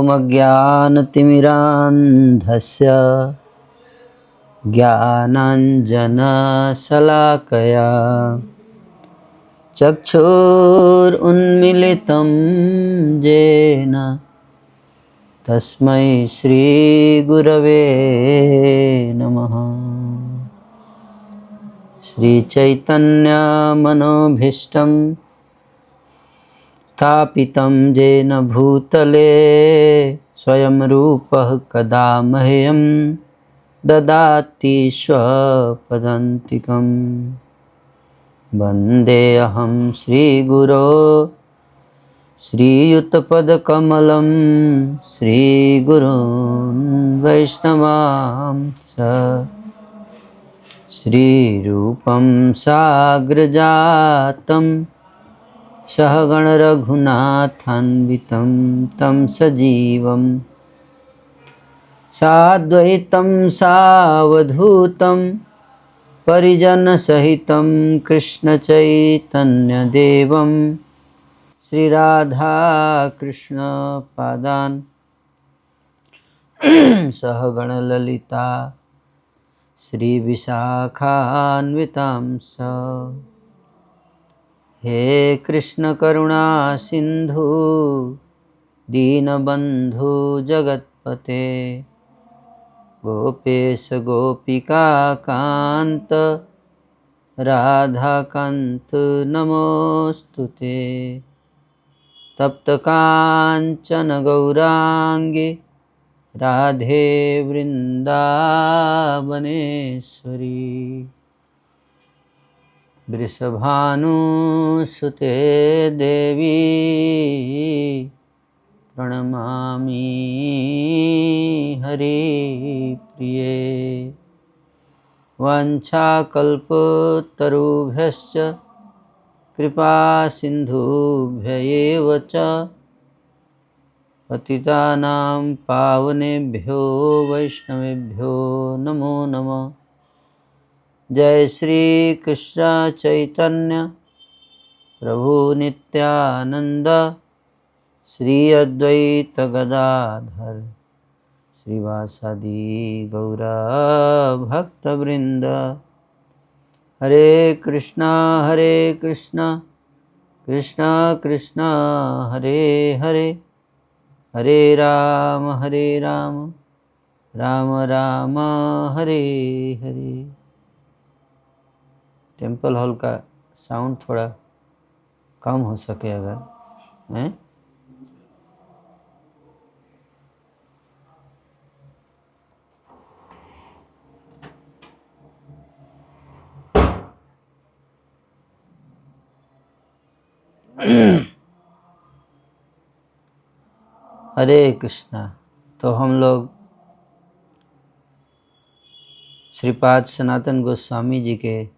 अज्ञानतिमिरान्धस्य ज्ञानाञ्जनशलाकया चक्षुरुन्मीलितं येन तस्मै श्रीगुरवे नमः। श्रीचैतन्यमनोभीष्टं स्थापितं येन भूतले स्वयं रूपः कदा मह्यं ददाति स्वपदान्तिकम्। वन्देऽहं श्रीगुरो श्रीयुतपदकमलं श्रीगुरून् वैष्णवांश्च श्रीरूपं साग्रजातं सहगणरघुनाथान्वितं तं सजीवं साद्वैतं सावधूतं परिजनसहितं कृष्णचैतन्यदेवं श्रीराधाकृष्णपादान् सहगणललिता श्रीविशाखान्वितांश्च। हे कृष्ण करुणा सिन्धु दीनबन्धु जगत्पते गोपेश गोपिका कान्त राधाकान्त नमोस्तुते। तप्त कांचन गौरांगी राधे वृंदावनेश्वरी वृषभानुसुते देवी प्रणमामि हरिप्रिये। वाञ्छाकल्पतरुभ्यश्च कृपा सिन्धुभ्य एव च पतितानां पावनेभ्यो वैष्णवेभ्यो नमो नमः। जय श्री कृष्ण चैतन्य प्रभु नित्यानंद श्री अद्वैत गदाधर श्रीवासादि गौरा भक्तवृंद। हरे कृष्णा कृष्णा कृष्णा हरे हरे, हरे राम राम राम हरे हरे। टेम्पल हॉल का साउंड थोड़ा कम हो सके अगर हैं। हरे कृष्णा। तो हम लोग श्रीपाद सनातन गोस्वामी जी के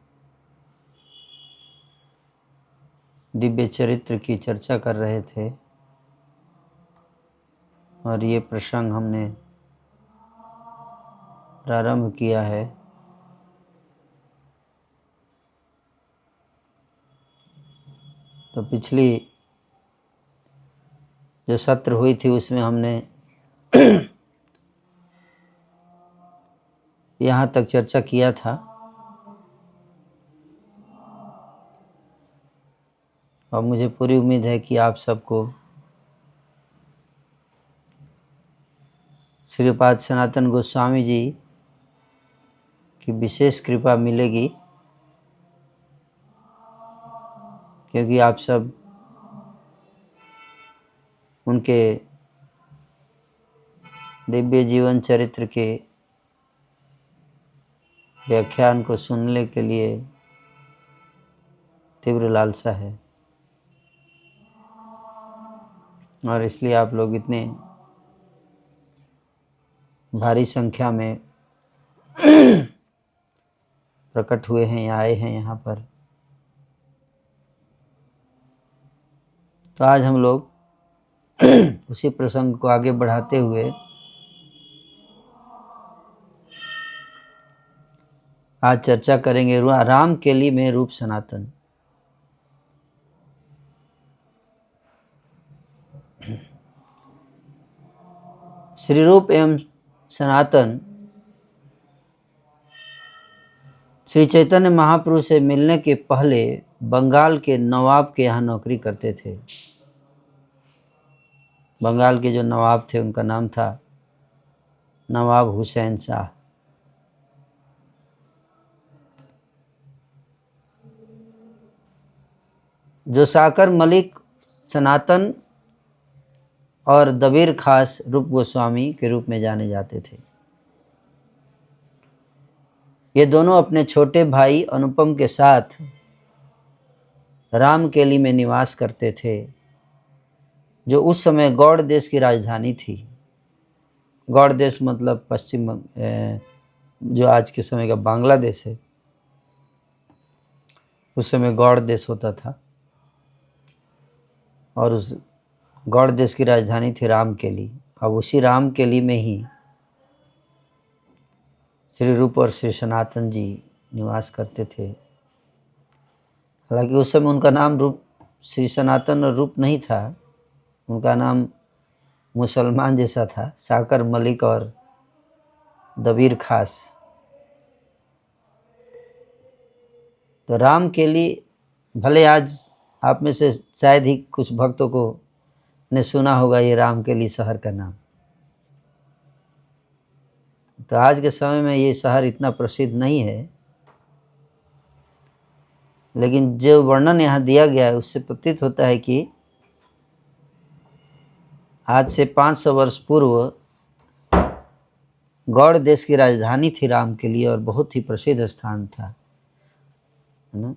दिव्य चरित्र की चर्चा कर रहे थे और ये प्रसंग हमने प्रारंभ किया है। तो पिछली जो सत्र हुई थी उसमें हमने यहाँ तक चर्चा किया था और मुझे पूरी उम्मीद है कि आप सबको श्रीपाद सनातन गोस्वामी जी की विशेष कृपा मिलेगी, क्योंकि आप सब उनके दिव्य जीवन चरित्र के व्याख्यान को सुनने के लिए तीव्र लालसा है और इसलिए आप लोग इतने भारी संख्या में प्रकट हुए हैं या आए हैं यहाँ पर। तो आज हम लोग उसी प्रसंग को आगे बढ़ाते हुए आज चर्चा करेंगे राम केली में रूप सनातन। श्री रूप एवं सनातन श्री चैतन्य महाप्रभु से मिलने के पहले बंगाल के नवाब के यहाँ नौकरी करते थे। बंगाल के जो नवाब थे उनका नाम था नवाब हुसैन शाह। जो साकर मलिक, सनातन और दबीर खास रूप गोस्वामी के रूप में जाने जाते थे। ये दोनों अपने छोटे भाई अनुपम के साथ रामकेली में निवास करते थे, जो उस समय गौड़ देश की राजधानी थी। गौड़ देश मतलब पश्चिम जो आज के समय का बांग्लादेश है, उस समय गौड़ देश होता था और उस गौड़ देश की राजधानी थी रामकेली। अब उसी रामकेली में ही श्री रूप और श्री सनातन जी निवास करते थे। हालांकि उस समय उनका नाम रूप श्री सनातन और रूप नहीं था, उनका नाम मुसलमान जैसा था, साकर मलिक और दबीर खास। तो रामकेली भले आज आप में से शायद ही कुछ भक्तों को ने सुना होगा ये रामकेली शहर का नाम। तो आज के समय में ये शहर इतना प्रसिद्ध नहीं है, लेकिन जो वर्णन यहाँ दिया गया है उससे प्रतीत होता है कि आज से 500 वर्ष पूर्व गौड़ देश की राजधानी थी रामकेली और बहुत ही प्रसिद्ध स्थान था, है ना।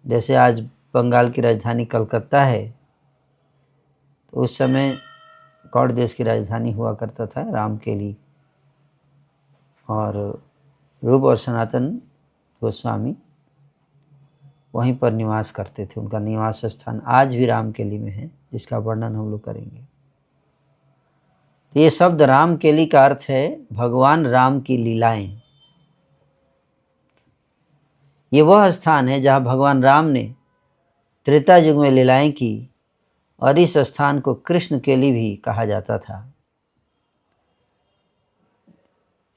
जैसे आज बंगाल की राजधानी कलकत्ता है, तो उस समय गौड़ देश की राजधानी हुआ करता था रामकेली। और रूप और सनातन गोस्वामी वहीं पर निवास करते थे। उनका निवास स्थान आज भी रामकेली में है, जिसका वर्णन हम लोग करेंगे। तो ये शब्द रामकेली का अर्थ है भगवान राम की लीलाएं। ये वह स्थान है जहाँ भगवान राम ने त्रेता युग में लीलाएं की और इस स्थान को कृष्ण केली भी कहा जाता था।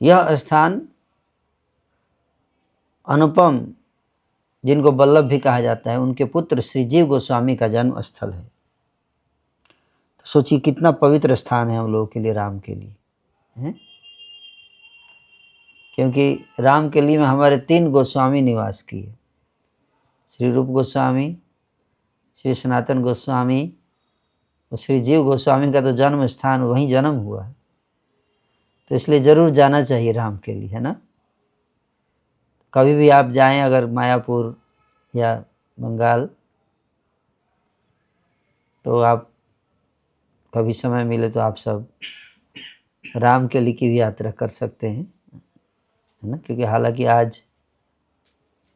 यह स्थान अनुपम, जिनको वल्लभ भी कहा जाता है, उनके पुत्र श्री जीव गोस्वामी का जन्म स्थल है। तो सोचिए कितना पवित्र स्थान है हम लोगों के लिए रामकेली है, क्योंकि रामकेली में हमारे 3 गोस्वामी निवास किए, श्री रूप गोस्वामी, श्री सनातन गोस्वामी और श्री जीव गोस्वामी का तो जन्म स्थान वहीं जन्म हुआ है। तो इसलिए ज़रूर जाना चाहिए रामकेली, है ना। कभी भी आप जाएं अगर मायापुर या बंगाल, तो आप कभी समय मिले तो आप सब रामकेली की भी यात्रा कर सकते हैं, है ना। क्योंकि हालांकि आज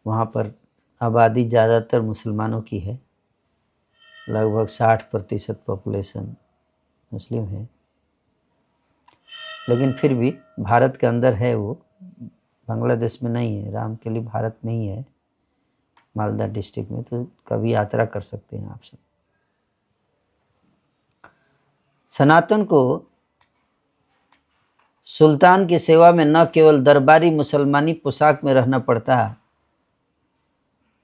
वहाँ पर आबादी ज़्यादातर मुसलमानों की है, लगभग 60% पॉपुलेशन मुस्लिम है, लेकिन फिर भी भारत के अंदर है, वो बांग्लादेश में नहीं है। रामकेली भारत में ही है, मालदा डिस्ट्रिक्ट में। तो कभी यात्रा कर सकते हैं आप सब। सनातन को सुल्तान की सेवा में न केवल दरबारी मुसलमानी पोशाक में रहना पड़ता,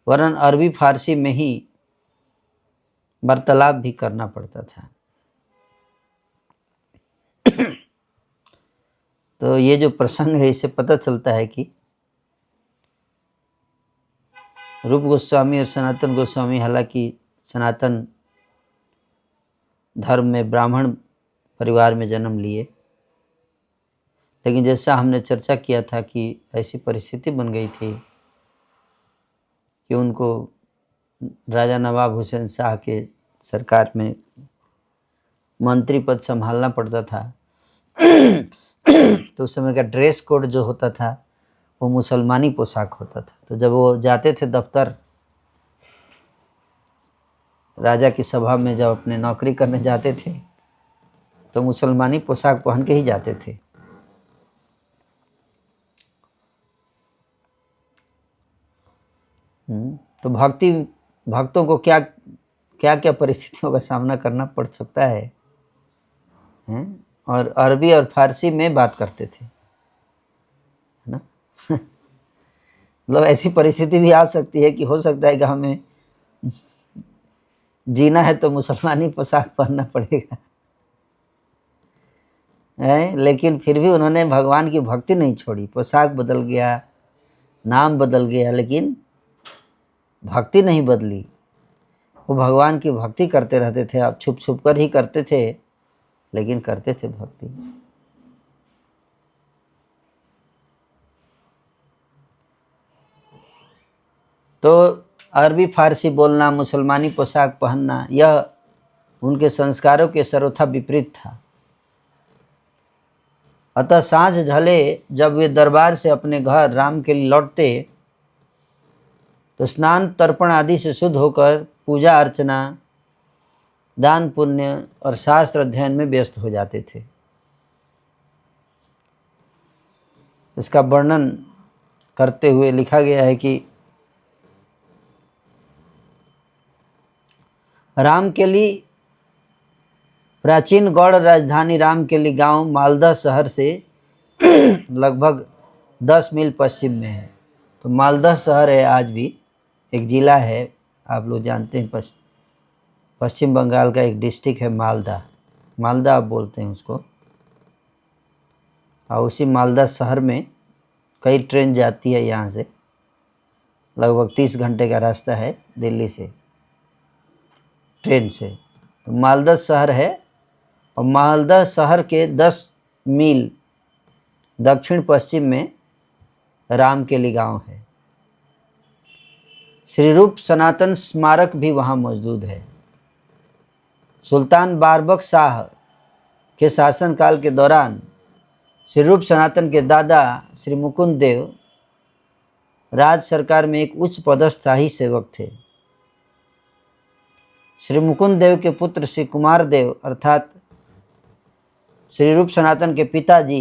वरन अरबी फारसी में ही वार्तालाप भी करना पड़ता था। तो ये जो प्रसंग है, इससे पता चलता है कि रूप गोस्वामी और सनातन गोस्वामी, हालांकि सनातन धर्म में ब्राह्मण परिवार में जन्म लिए, लेकिन जैसा हमने चर्चा किया था कि ऐसी परिस्थिति बन गई थी कि उनको राजा नवाब हुसैन शाह के सरकार में मंत्री पद संभालना पड़ता था। तो उस समय का ड्रेस कोड जो होता था वो मुसलमानी पोशाक होता था। तो जब वो जाते थे दफ्तर, राजा की सभा में जब अपने नौकरी करने जाते थे, तो मुसलमानी पोशाक पहन के ही जाते थे। तो भक्तों को क्या क्या परिस्थितियों का सामना करना पड़ सकता है, और अरबी और फारसी में बात करते थे, है ना। मतलब ऐसी परिस्थिति भी आ सकती है कि हो सकता है कि हमें जीना है तो मुसलमानी पोशाक पहनना पड़ेगा, है। लेकिन फिर भी उन्होंने भगवान की भक्ति नहीं छोड़ी। पोशाक बदल गया, नाम बदल गया, लेकिन भक्ति नहीं बदली। वो भगवान की भक्ति करते रहते थे। अब छुप छुप कर ही करते थे, लेकिन करते थे भक्ति। तो अरबी फारसी बोलना, मुसलमानी पोशाक पहनना, यह उनके संस्कारों के सर्वथा विपरीत था। अतः सांझ ढले जब वे दरबार से अपने घर राम के लिए लौटते, तो स्नान तर्पण आदि से शुद्ध होकर पूजा अर्चना, दान पुण्य और शास्त्र अध्ययन में व्यस्त हो जाते थे। इसका वर्णन करते हुए लिखा गया है कि रामकेली प्राचीन गौड़ राजधानी रामकेली गांव मालदा शहर से लगभग 10 मील पश्चिम में है। तो मालदा शहर है, आज भी एक जिला है, आप लोग जानते हैं। पश्चिम बंगाल का एक डिस्ट्रिक्ट है मालदा, मालदा आप बोलते हैं उसको। और उसी मालदा शहर में कई ट्रेन जाती है यहाँ से, लगभग 30 घंटे का रास्ता है दिल्ली से ट्रेन से। तो मालदा शहर है, और मालदा शहर के 10 मील दक्षिण पश्चिम में रामकेली गांव है। श्री रूप सनातन स्मारक भी वहाँ मौजूद है। सुल्तान बारबक शाह के शासनकाल के दौरान श्री रूप सनातन के दादा श्री मुकुंद देव राज्य सरकार में एक उच्च पदस्थ शाही सेवक थे। श्री मुकुंद देव के पुत्र श्री कुमार देव अर्थात श्री रूप सनातन के पिताजी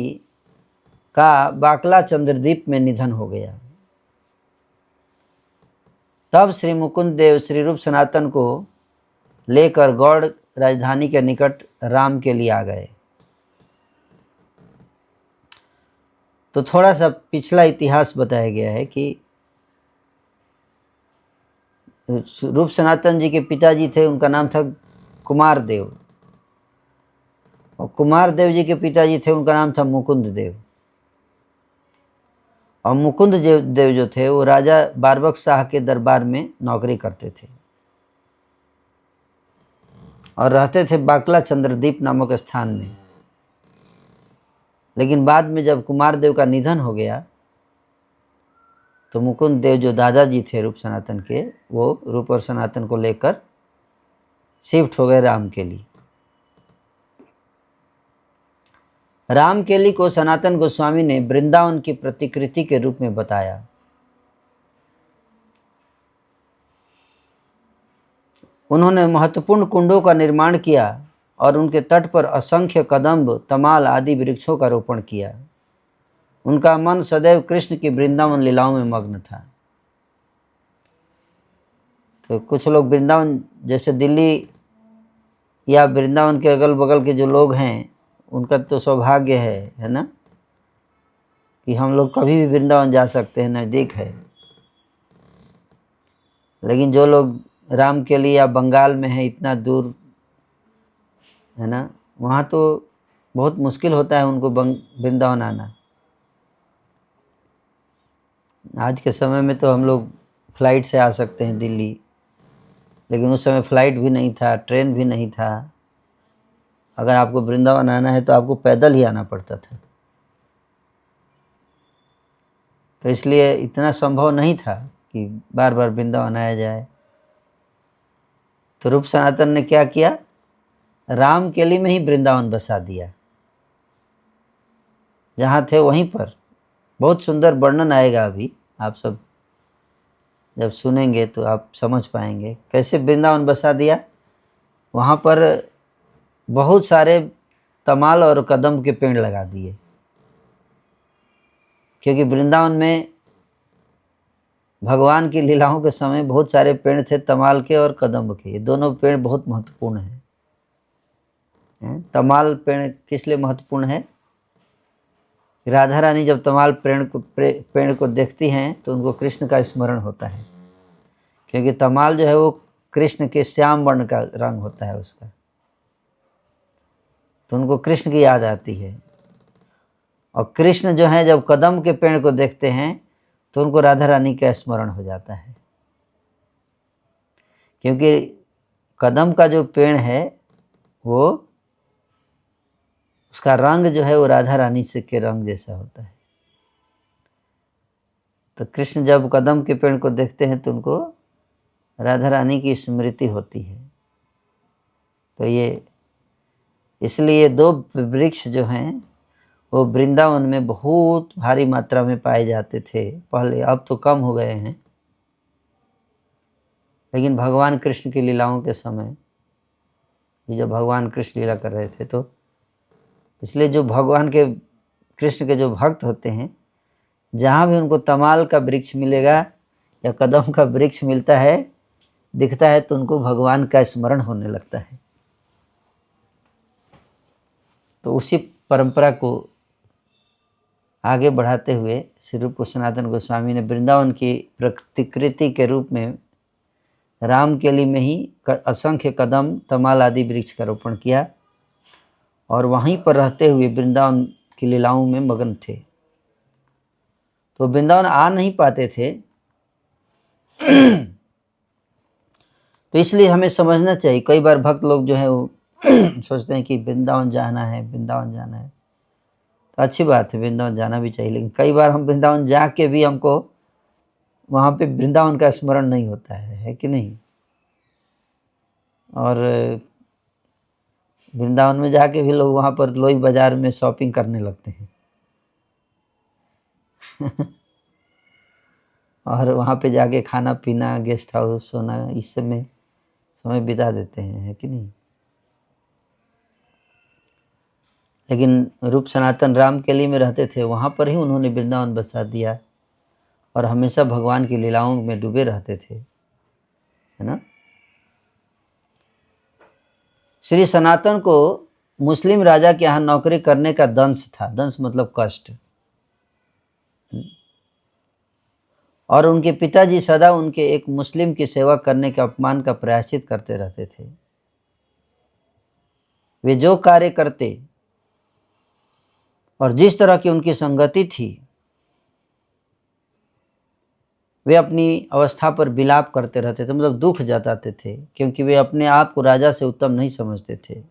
का बाकला चंद्रदीप में निधन हो गया। तब श्री मुकुंद देव श्री रूप सनातन को लेकर गौड़ राजधानी के निकट राम के लिए आ गए। तो थोड़ा सा पिछला इतिहास बताया गया है कि रूप सनातन जी के पिताजी थे, उनका नाम था कुमार देव, और कुमार देव जी के पिताजी थे, उनका नाम था मुकुंद देव। और मुकुंद देव जो थे वो राजा बारबक शाह के दरबार में नौकरी करते थे और रहते थे बाकला चंद्रदीप नामक स्थान में। लेकिन बाद में जब कुमार देव का निधन हो गया, तो मुकुंद देव जो दादाजी थे रूप सनातन के, वो रूप और सनातन को लेकर शिफ्ट हो गए रामकेली। रामकेली को सनातन गोस्वामी ने वृंदावन की प्रतिकृति के रूप में बताया। उन्होंने महत्वपूर्ण कुंडों का निर्माण किया और उनके तट पर असंख्य कदम्ब, तमाल आदि वृक्षों का रोपण किया। उनका मन सदैव कृष्ण की वृंदावन लीलाओं में मग्न था। तो कुछ लोग वृंदावन, जैसे दिल्ली या वृंदावन के अगल बगल के जो लोग हैं, उनका तो सौभाग्य है ना, कि हम लोग कभी भी वृंदावन जा सकते हैं, नज़दीक है। लेकिन जो लोग राम के लिए या बंगाल में है, इतना दूर है ना, वहाँ तो बहुत मुश्किल होता है उनको वृंदावन आना। आज के समय में तो हम लोग फ्लाइट से आ सकते हैं दिल्ली, लेकिन उस समय फ्लाइट भी नहीं था, ट्रेन भी नहीं था। अगर आपको वृंदावन आना है तो आपको पैदल ही आना पड़ता था। तो इसलिए इतना संभव नहीं था कि बार बार वृंदावन आया जाए। तो रूप सनातन ने क्या किया, रामकेली में ही वृंदावन बसा दिया। जहाँ थे वहीं पर। बहुत सुंदर वर्णन आएगा, अभी आप सब जब सुनेंगे तो आप समझ पाएंगे कैसे वृंदावन बसा दिया। वहाँ पर बहुत सारे तमाल और कदम के पेड़ लगा दिए, क्योंकि वृंदावन में भगवान की लीलाओं के समय बहुत सारे पेड़ थे, तमाल के और कदम्ब के। ये दोनों पेड़ बहुत महत्वपूर्ण हैं। तमाल पेड़ किस लिए महत्वपूर्ण है? राधा रानी जब तमाल पेड़ को देखती हैं तो उनको कृष्ण का स्मरण होता है, क्योंकि तमाल जो है वो कृष्ण के श्याम वर्ण का रंग होता है उसका, तो उनको कृष्ण की याद आती है। और कृष्ण जो है जब कदम के पेड़ को देखते हैं तो उनको राधा रानी का स्मरण हो जाता है, क्योंकि कदम का जो पेड़ है वो उसका रंग जो है वो राधा रानी से के रंग जैसा होता है। तो कृष्ण जब कदम के पेड़ को देखते हैं तो उनको राधा रानी की स्मृति होती है। तो ये इसलिए दो वृक्ष जो हैं वो वृंदावन में बहुत भारी मात्रा में पाए जाते थे पहले, अब तो कम हो गए हैं, लेकिन भगवान कृष्ण की लीलाओं के समय जब भगवान कृष्ण लीला कर रहे थे तो इसलिए जो भगवान के कृष्ण के जो भक्त होते हैं, जहाँ भी उनको तमाल का वृक्ष मिलेगा या कदम का वृक्ष मिलता है दिखता है तो उनको भगवान का स्मरण होने लगता है। तो उसी परंपरा को आगे बढ़ाते हुए श्री रूप सनातन गोस्वामी ने वृंदावन की प्रतिकृति के रूप में रामकेली में ही असंख्य कदम तमाल आदि वृक्ष का रोपण किया और वहीं पर रहते हुए वृंदावन की लीलाओं में मगन थे। तो वृंदावन आ नहीं पाते थे, तो इसलिए हमें समझना चाहिए। कई बार भक्त लोग जो है वो सोचते हैं कि वृंदावन जाना है, वृंदावन जाना है, तो अच्छी बात है, वृंदावन जाना भी चाहिए, लेकिन कई बार हम वृंदावन जाके भी हमको वहाँ पे वृंदावन का स्मरण नहीं होता है कि नहीं? और वृंदावन में जाके भी लोग वहाँ पर लोई बाजार में शॉपिंग करने लगते हैं और वहाँ पे जाके खाना पीना, गेस्ट हाउस, सोना, इस सब में समय बिता देते हैं, है कि नहीं? लेकिन रूप सनातन रामकेली में रहते थे, वहाँ पर ही उन्होंने वृंदावन बसा दिया और हमेशा भगवान की लीलाओं में डूबे रहते थे, है ना? श्री सनातन को मुस्लिम राजा के यहाँ नौकरी करने का दंश था। दंश मतलब कष्ट। और उनके पिताजी सदा उनके एक मुस्लिम की सेवा करने के अपमान का प्रायश्चित करते रहते थे। वे जो कार्य करते और जिस तरह की उनकी संगति थी, वे अपनी अवस्था पर विलाप करते रहते थे, मतलब दुख जताते थे, क्योंकि वे अपने आप को राजा से उत्तम नहीं समझते थे।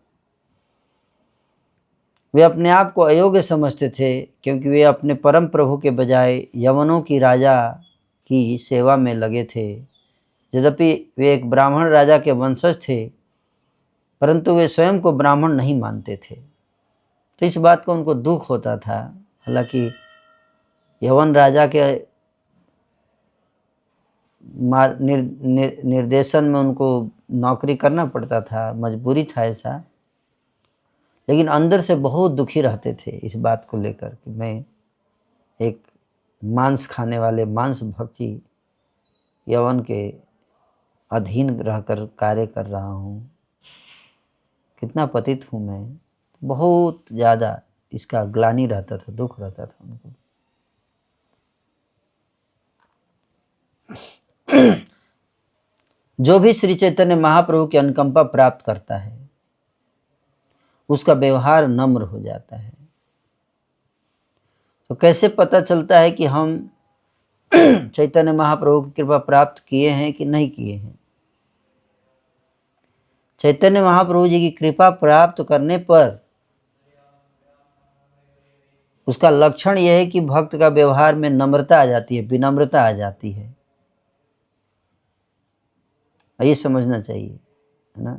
वे अपने आप को अयोग्य समझते थे, क्योंकि वे अपने परम प्रभु के बजाय यवनों की राजा की सेवा में लगे थे। यद्यपि वे एक ब्राह्मण राजा के वंशज थे, परंतु वे स्वयं को ब्राह्मण नहीं मानते थे। तो इस बात का उनको दुख होता था। हालांकि यवन राजा के निर्देशन में उनको नौकरी करना पड़ता था, मजबूरी था ऐसा, लेकिन अंदर से बहुत दुखी रहते थे इस बात को लेकर कि मैं एक मांस खाने वाले मांस भक्षी यवन के अधीन रहकर कार्य कर रहा हूँ, कितना पतित हूँ मैं। बहुत ज़्यादा इसका ग्लानि रहता था, दुख रहता था उनको। जो भी श्री चैतन्य महाप्रभु की अनुकंपा प्राप्त करता है उसका व्यवहार नम्र हो जाता है। तो कैसे पता चलता है कि हम चैतन्य महाप्रभु की कृपा प्राप्त किए हैं कि नहीं किए हैं? चैतन्य महाप्रभु जी की कृपा प्राप्त करने पर उसका लक्षण यह है कि भक्त का व्यवहार में नम्रता आ जाती है, विनम्रता आ जाती है। ये समझना चाहिए, है ना?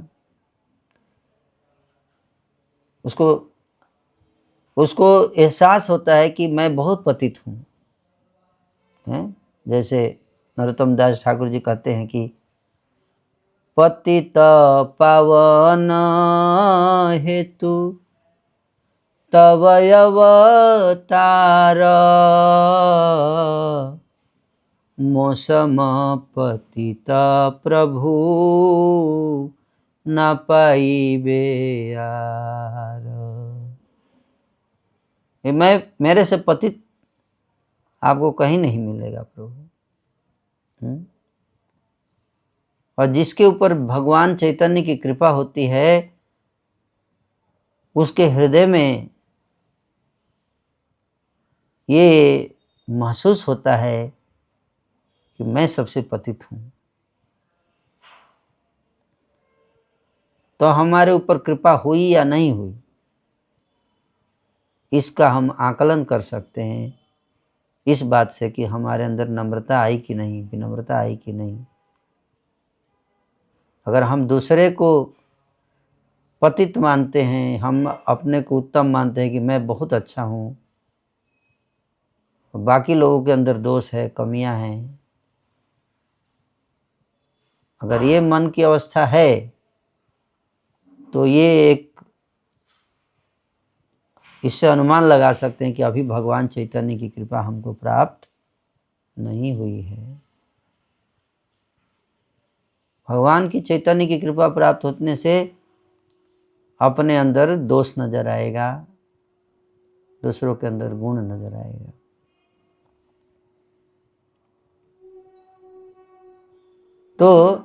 उसको एहसास होता है कि मैं बहुत पतित हूँ, जैसे नरोत्तम दास ठाकुर जी कहते हैं कि पतित पावन हेतु तव अवतार, मोसम पतित प्रभु ना पाइबे यार। ये मेरे से पतित आपको कहीं नहीं मिलेगा प्रभु। और जिसके ऊपर भगवान चैतन्य की कृपा होती है उसके हृदय में ये महसूस होता है कि मैं सबसे पतित हूँ। तो हमारे ऊपर कृपा हुई या नहीं हुई इसका हम आकलन कर सकते हैं इस बात से कि हमारे अंदर नम्रता आई कि नहीं, विनम्रता आई कि नहीं। अगर हम दूसरे को पतित मानते हैं, हम अपने को उत्तम मानते हैं कि मैं बहुत अच्छा हूँ, बाकी लोगों के अंदर दोष है, कमियां हैं, अगर ये मन की अवस्था है तो ये एक इससे अनुमान लगा सकते हैं कि अभी भगवान चैतन्य की कृपा हमको प्राप्त नहीं हुई है। भगवान की चैतन्य की कृपा प्राप्त होने से अपने अंदर दोष नजर आएगा, दूसरों के अंदर गुण नजर आएगा। तो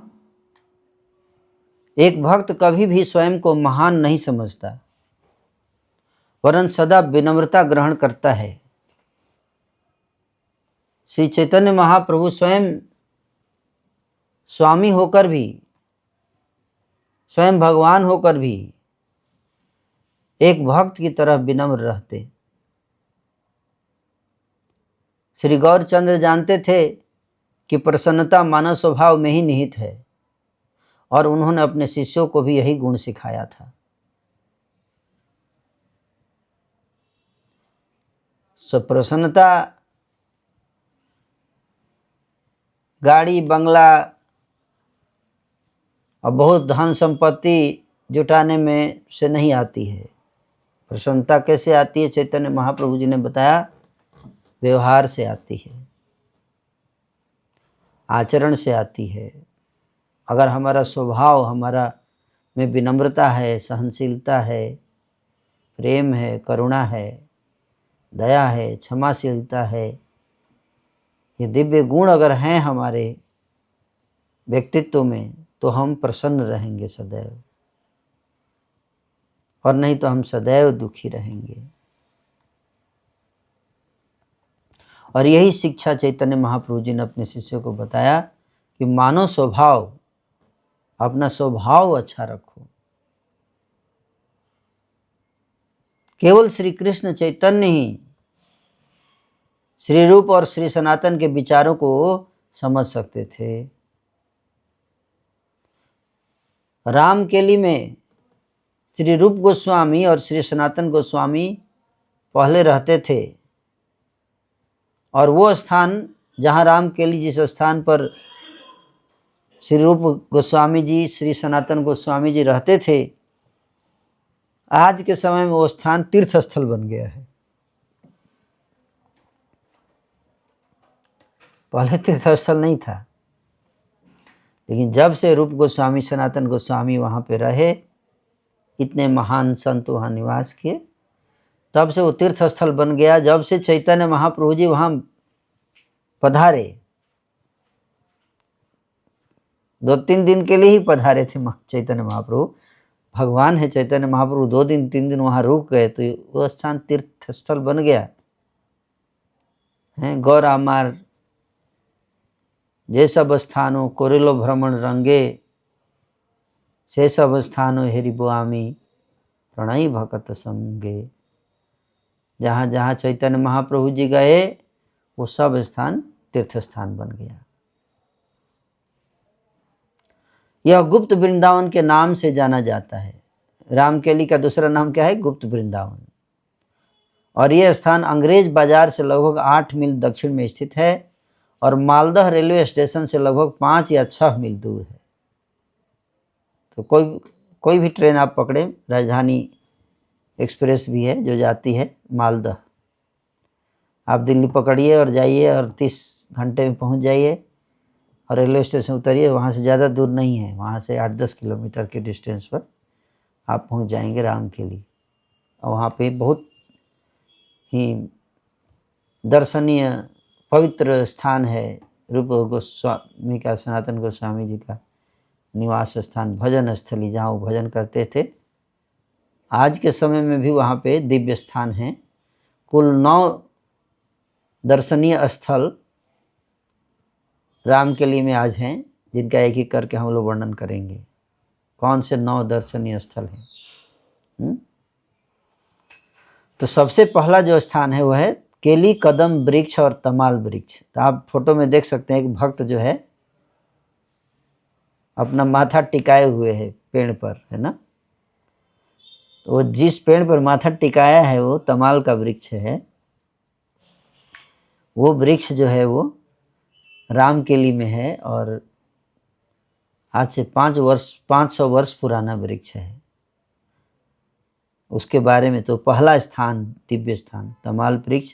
एक भक्त कभी भी स्वयं को महान नहीं समझता, वरन सदा विनम्रता ग्रहण करता है। श्री चैतन्य महाप्रभु स्वयं स्वामी होकर भी, स्वयं भगवान होकर भी एक भक्त की तरह विनम्र रहते। श्री गौरचंद्र जानते थे कि प्रसन्नता मानव स्वभाव में ही निहित है और उन्होंने अपने शिष्यों को भी यही गुण सिखाया था। सो प्रसन्नता गाड़ी बंगला और बहुत धन संपत्ति जुटाने में से नहीं आती है। प्रसन्नता कैसे आती है? चैतन्य महाप्रभु जी ने बताया, व्यवहार से आती है, आचरण से आती है। अगर हमारा स्वभाव, हमारा में विनम्रता है, सहनशीलता है, प्रेम है, करुणा है, दया है, क्षमाशीलता है, ये दिव्य गुण अगर हैं हमारे व्यक्तित्व में तो हम प्रसन्न रहेंगे सदैव, और नहीं तो हम सदैव दुखी रहेंगे। और यही शिक्षा चैतन्य महाप्रभु जी ने अपने शिष्यों को बताया कि मानो स्वभाव, अपना स्वभाव अच्छा रखो। केवल श्री कृष्ण चैतन्य ही श्री रूप और श्री सनातन के विचारों को समझ सकते थे। रामकेली में श्री रूप गोस्वामी और श्री सनातन गोस्वामी पहले रहते थे, और वो स्थान जहाँ रामकेली जिस स्थान पर श्री रूप गोस्वामी जी, श्री सनातन गोस्वामी जी रहते थे, आज के समय में वो स्थान तीर्थ स्थल बन गया है। पहले तीर्थ स्थल नहीं था, लेकिन जब से रूप गोस्वामी, सनातन गोस्वामी वहाँ पे रहे, इतने महान संत वहाँ निवास किए, तब से वो तीर्थ स्थल बन गया। जब से चैतन्य महाप्रभु जी वहाँ पधारे, 2-3 दिन के लिए ही पधारे थे चैतन्य महाप्रभु, भगवान है चैतन्य महाप्रभु, 2 दिन 3 दिन वहाँ रुक गए तो वो स्थान तीर्थ स्थल बन गया है। गौर आमार जे सब स्थानों कोरिलो भ्रमण रंगे, से सब स्थानों हेरि बुआमी प्रणयी भगत संगे। जहाँ जहाँ चैतन्य महाप्रभु जी गए वो सब स्थान तीर्थ स्थान बन गया। यह गुप्त वृंदावन के नाम से जाना जाता है। रामकेली का दूसरा नाम क्या है? गुप्त वृंदावन। और यह स्थान अंग्रेज बाजार से लगभग 8 मील दक्षिण में स्थित है और मालदह रेलवे स्टेशन से लगभग 5 या 6 मील दूर है। तो कोई भी ट्रेन आप पकड़े, राजधानी एक्सप्रेस भी है जो जाती है मालदह, आप दिल्ली पकड़िए और जाइए और 30 घंटे में पहुंच जाइए, और रेलवे स्टेशन उतरिए, वहाँ से ज़्यादा दूर नहीं है, वहाँ से 8-10 किलोमीटर के डिस्टेंस पर आप पहुँच जाएंगे रामकेली। और वहाँ पे बहुत ही दर्शनीय पवित्र स्थान है, रूप गोस्वामी का, सनातन गोस्वामी जी का निवास स्थान, भजन स्थली, जहाँ वो भजन करते थे। आज के समय में भी वहाँ पे दिव्य स्थान हैं। कुल 9 दर्शनीय स्थल रामकेली में आज हैं, जिनका एक एक करके हम लोग वर्णन करेंगे। कौन से 9 दर्शनीय स्थल हैं? तो सबसे पहला जो स्थान है वह है केली कदम वृक्ष और तमाल वृक्ष। तो आप फोटो में देख सकते हैं एक भक्त जो है अपना माथा टिकाए हुए है पेड़ पर, है ना। तो वो जिस पेड़ पर माथा टिकाया है वो तमाल का वृक्ष है। वो वृक्ष जो है वो रामकेली में है और आज से 500 वर्ष पुराना वृक्ष है। उसके बारे में तो पहला स्थान, दिव्य स्थान तमाल वृक्ष,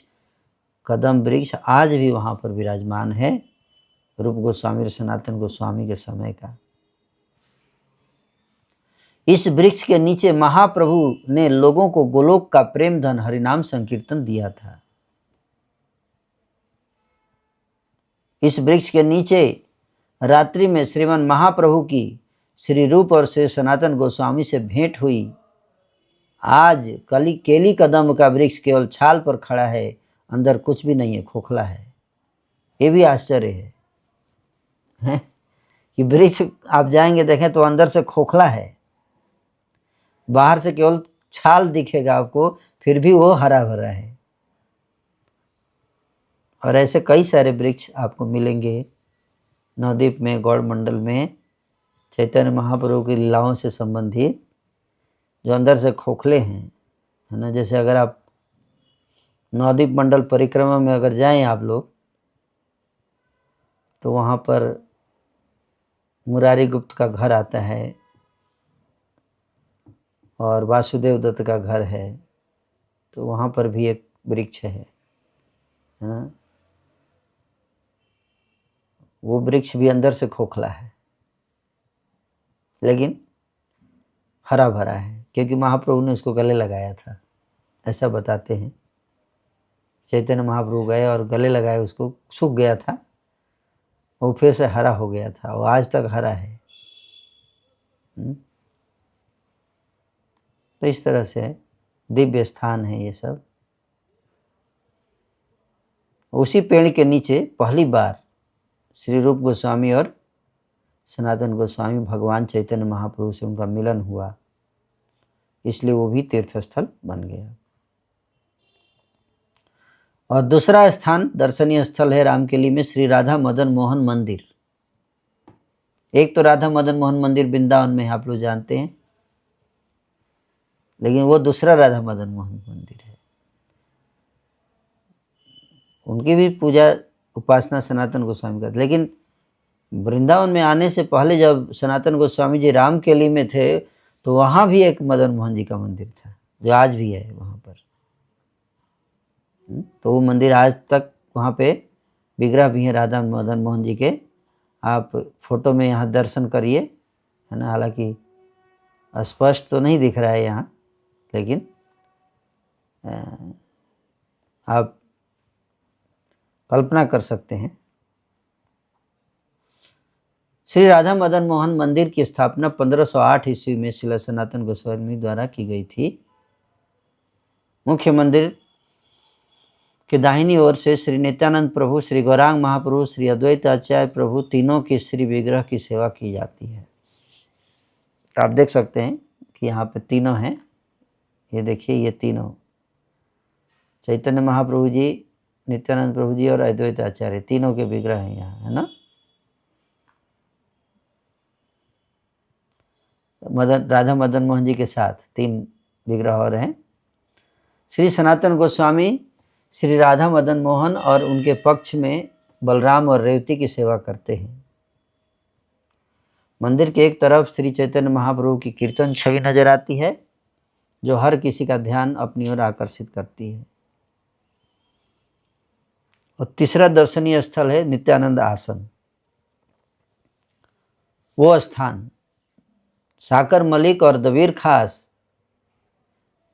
कदम वृक्ष आज भी वहाँ पर विराजमान है, रूप गोस्वामी और सनातन गोस्वामी के समय का। इस वृक्ष के नीचे महाप्रभु ने लोगों को गोलोक का प्रेम धन हरिनाम संकीर्तन दिया था। इस वृक्ष के नीचे रात्रि में श्रीमान महाप्रभु की श्री रूप और श्री सनातन गोस्वामी से भेंट हुई। आज केली कदम का वृक्ष केवल छाल पर खड़ा है, अंदर कुछ भी नहीं है, खोखला है। ये भी आश्चर्य है कि वृक्ष आप जाएंगे देखें तो अंदर से खोखला है, बाहर से केवल छाल दिखेगा आपको, फिर भी वो हरा भरा है। और ऐसे कई सारे वृक्ष आपको मिलेंगे नवद्वीप में, गौड़ मंडल में, चैतन्य महाप्रभु की लीलाओं से संबंधित, जो अंदर से खोखले हैं, है ना। जैसे अगर आप नवद्वीप मंडल परिक्रमा में अगर जाएं आप लोग, तो वहाँ पर मुरारी गुप्त का घर आता है और वासुदेव दत्त का घर है, तो वहाँ पर भी एक वृक्ष है ना। वो वृक्ष भी अंदर से खोखला है लेकिन हरा भरा है, क्योंकि महाप्रभु ने उसको गले लगाया था, ऐसा बताते हैं। चैतन्य महाप्रभु गए और गले लगाए, उसको सूख गया था, वो फिर से हरा हो गया था, वो आज तक हरा है। तो इस तरह से दिव्य स्थान है ये सब। उसी पेड़ के नीचे पहली बार श्री रूप गोस्वामी और सनातन गोस्वामी भगवान चैतन्य महाप्रभु से उनका मिलन हुआ, इसलिए वो भी तीर्थस्थल बन गया। और दूसरा स्थान दर्शनीय स्थल है रामकेली में श्री राधा मदन मोहन मंदिर। एक तो राधा मदन मोहन मंदिर वृंदावन में आप लोग जानते हैं, लेकिन वो दूसरा राधा मदन मोहन मंदिर है। उनकी भी पूजा उपासना सनातन गोस्वामी करते, लेकिन वृंदावन में आने से पहले जब सनातन गोस्वामी जी रामकेली में थे तो वहाँ भी एक मदन मोहन जी का मंदिर था, जो आज भी है वहाँ पर। तो वो मंदिर आज तक वहाँ पे विग्रह भी है राधा मदन मोहन जी के। आप फोटो में यहाँ दर्शन करिए, है ना। हालांकि स्पष्ट तो नहीं दिख रहा है यहाँ, लेकिन आप कल्पना कर सकते हैं। श्री राधा मदन मोहन मंदिर की स्थापना 1508 ईस्वी में श्रील सनातन गोस्वामी द्वारा की गई थी। मुख्य मंदिर के दाहिनी ओर से श्री नित्यानंद प्रभु, श्री गौरांग महाप्रभु, श्री अद्वैत आचार्य प्रभु तीनों की श्री विग्रह की सेवा की जाती है। तो आप देख सकते हैं कि यहाँ पे तीनों हैं। ये देखिए, ये तीनों चैतन्य महाप्रभु जी, नित्यानंद प्रभु जी और अद्वैत आचार्य, तीनों के विग्रह हैं यहाँ, है ना। राधा मदन मोहन जी के साथ 3 विग्रह और हैं। श्री सनातन गोस्वामी श्री राधा मदन मोहन और उनके पक्ष में बलराम और रेवती की सेवा करते हैं। मंदिर के एक तरफ श्री चैतन्य महाप्रभु की कीर्तन छवि नजर आती है, जो हर किसी का ध्यान अपनी ओर आकर्षित करती है। और तीसरा दर्शनीय स्थल है नित्यानंद आसन। वो स्थान साकर मलिक और दबीर खास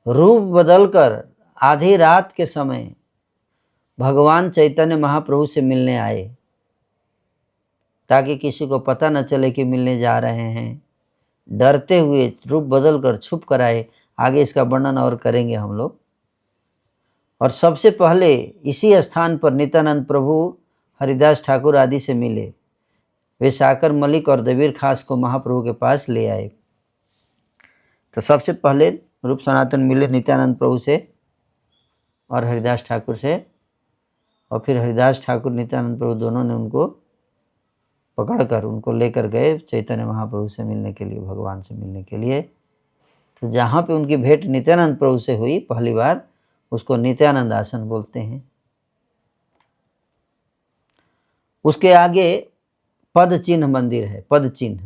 रूप बदलकर आधी रात के समय भगवान चैतन्य महाप्रभु से मिलने आए, ताकि किसी को पता न चले कि मिलने जा रहे हैं। डरते हुए रूप बदलकर छुप कर आए। आगे इसका वर्णन और करेंगे हम लोग। और सबसे पहले इसी स्थान पर नित्यानंद प्रभु हरिदास ठाकुर आदि से मिले। वे साकर मलिक और दबीर खास को महाप्रभु के पास ले आए। तो सबसे पहले रूप सनातन मिले नित्यानंद प्रभु से और हरिदास ठाकुर से, और फिर हरिदास ठाकुर नित्यानंद प्रभु दोनों ने उनको पकड़कर उनको लेकर गए चैतन्य महाप्रभु से मिलने के लिए, भगवान से मिलने के लिए। तो जहाँ पे उनकी भेंट नित्यानंद प्रभु से हुई पहली बार, उसको नित्यानंद आसन बोलते हैं। उसके आगे पद चिन्ह मंदिर है, पद चिन्ह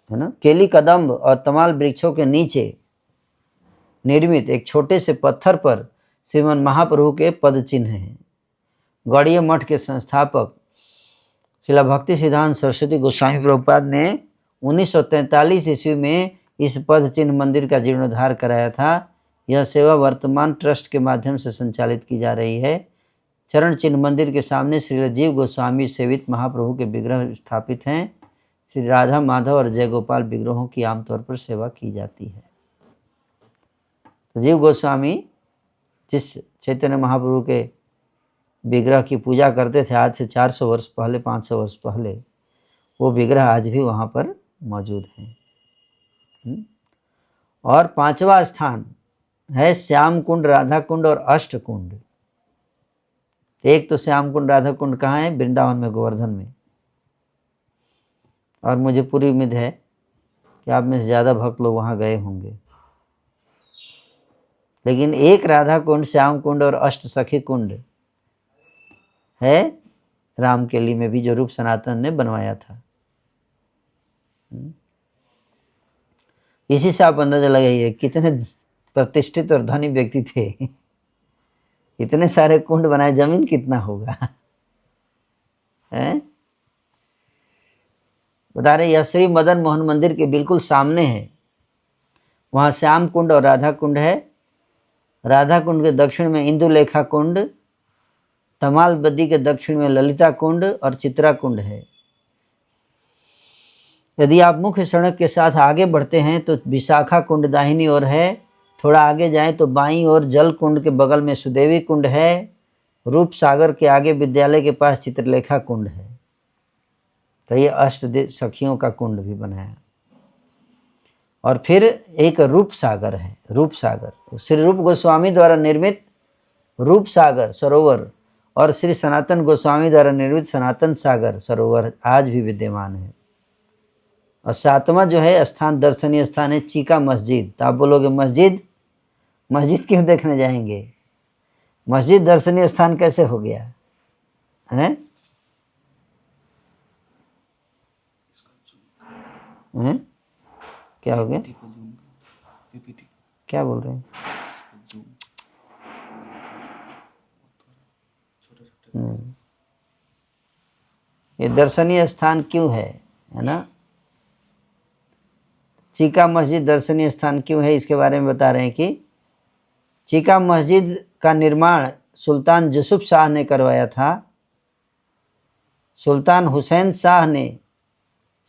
है ना। केली कदम्ब और तमाल वृक्षों के नीचे निर्मित एक छोटे से पत्थर पर श्रीमन महाप्रभु के पद चिन्ह हैं। गौड़ीय मठ के संस्थापक श्रील भक्ति सिद्धांत सरस्वती गोस्वामी प्रभुपाद ने 1943 ईस्वी में इस पद चिन्ह मंदिर का जीर्णोद्धार कराया था। यह सेवा वर्तमान ट्रस्ट के माध्यम से संचालित की जा रही है। चरण चिन्ह मंदिर के सामने श्री राजीव गोस्वामी सेवित महाप्रभु के विग्रह स्थापित हैं। श्री राधा माधव और जय गोपाल विग्रहों की आमतौर पर सेवा की जाती है। राजीव गोस्वामी जिस चैतन्य महाप्रभु के विग्रह की पूजा करते थे आज से 400 वर्ष पहले, 500 वर्ष पहले, वो विग्रह आज भी वहाँ पर मौजूद हैं। और पांचवा स्थान है श्याम कुंड, राधा कुंड और अष्ट कुंड। एक तो श्याम कुंड राधा कुंड कहाँ है? वृंदावन में, गोवर्धन में। और मुझे पूरी उम्मीद है कि आप में से ज़्यादा भक्त लोग वहाँ गए होंगे। लेकिन एक राधा कुंड, श्याम कुंड और अष्ट सखी कुंड है रामकेली में भी, जो रूप सनातन ने बनवाया था। इसी से आप अंदाजा लगाइए कितने प्रतिष्ठित और धनी व्यक्ति थे। इतने सारे कुंड बनाए, जमीन कितना होगा है? बता रहे यह श्री मदन मोहन मंदिर के बिल्कुल सामने है। वहाँ श्याम कुंड और राधा कुंड है। राधा कुंड के दक्षिण में इंदुलेखा कुंड, तमाल बद्दी के दक्षिण में ललिता कुंड और चित्रा कुंड है। यदि आप मुख्य सड़क के साथ आगे बढ़ते हैं तो विशाखा कुंड दाहिनी ओर है। थोड़ा आगे जाएं तो बाईं ओर जल कुंड के बगल में सुदेवी कुंड है। रूप सागर के आगे विद्यालय के पास चित्रलेखा कुंड है। तो ये अष्ट सखियों का कुंड भी बनाया। और फिर एक रूप सागर है, रूप सागर श्री रूप गोस्वामी द्वारा निर्मित रूप सागर सरोवर और श्री सनातन गोस्वामी द्वारा निर्मित सनातन सागर सरोवर आज भी विद्यमान है। और सातवां जो है स्थान, दर्शनीय स्थान है चीका मस्जिद। तो आप बोलोगे मस्जिद, मस्जिद क्यों देखने जाएंगे? मस्जिद दर्शनीय स्थान कैसे हो गया है? हैं? क्या हो गया? क्या बोल रहे हैं? ये दर्शनीय स्थान क्यों है ना? चीका मस्जिद दर्शनीय स्थान क्यों है, इसके बारे में बता रहे हैं कि चीका मस्जिद का निर्माण सुल्तान यूसुफ शाह ने करवाया था। सुल्तान हुसैन शाह ने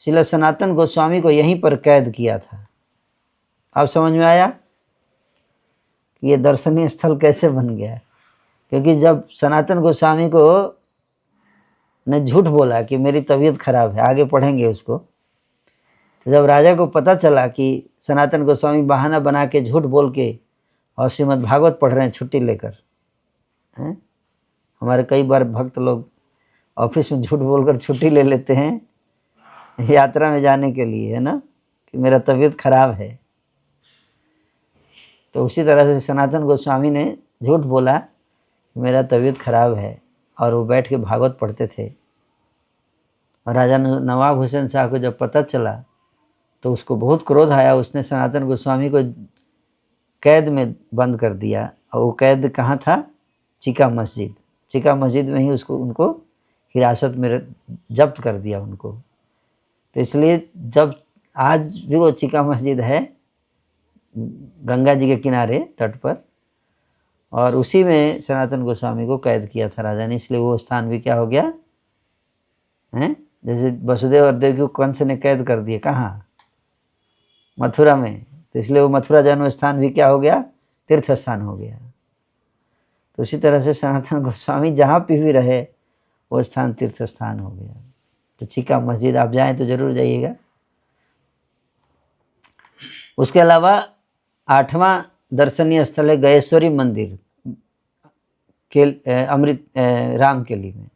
श्रील सनातन गोस्वामी को यहीं पर कैद किया था। अब समझ में आया कि ये दर्शनीय स्थल कैसे बन गया? क्योंकि जब सनातन गोस्वामी को ने झूठ बोला कि मेरी तबीयत खराब है, आगे पढ़ेंगे उसको, तो जब राजा को पता चला कि सनातन गोस्वामी बहाना बना के झूठ बोल के और श्रीमद् भागवत पढ़ रहे हैं छुट्टी लेकर, हैं? हमारे कई बार भक्त लोग ऑफिस में झूठ बोलकर छुट्टी ले लेते हैं यात्रा में जाने के लिए, है ना, कि मेरा तबीयत खराब है। तो उसी तरह से सनातन गोस्वामी ने झूठ बोला कि मेरा तबीयत खराब है, और वो बैठ के भागवत पढ़ते थे। और राजा नवाब हुसैन शाह को जब पता चला तो उसको बहुत क्रोध आया। उसने सनातन गोस्वामी को कैद में बंद कर दिया। और वो कैद कहाँ था? चीका मस्जिद। चीका मस्जिद में ही उनको हिरासत में जब्त कर दिया उनको। तो इसलिए जब आज भी वो चिका मस्जिद है गंगा जी के किनारे तट पर, और उसी में सनातन गोस्वामी को कैद किया था राजा ने, इसलिए वो स्थान भी क्या हो गया है, जैसे वसुदेव और देवकी को कंस ने कैद कर दिए कहाँ, मथुरा में, तो इसलिए वो मथुरा जन्म स्थान भी क्या हो गया, तीर्थ स्थान हो गया। तो उसी तरह से सनातन गोस्वामी जहाँ पे भी रहे वो स्थान तीर्थ स्थान हो गया। तो चिका मस्जिद आप जाएं तो जरूर जाइएगा। उसके अलावा 8वां दर्शनीय स्थल है गयेश्वरी मंदिर अमृत रामकेली में,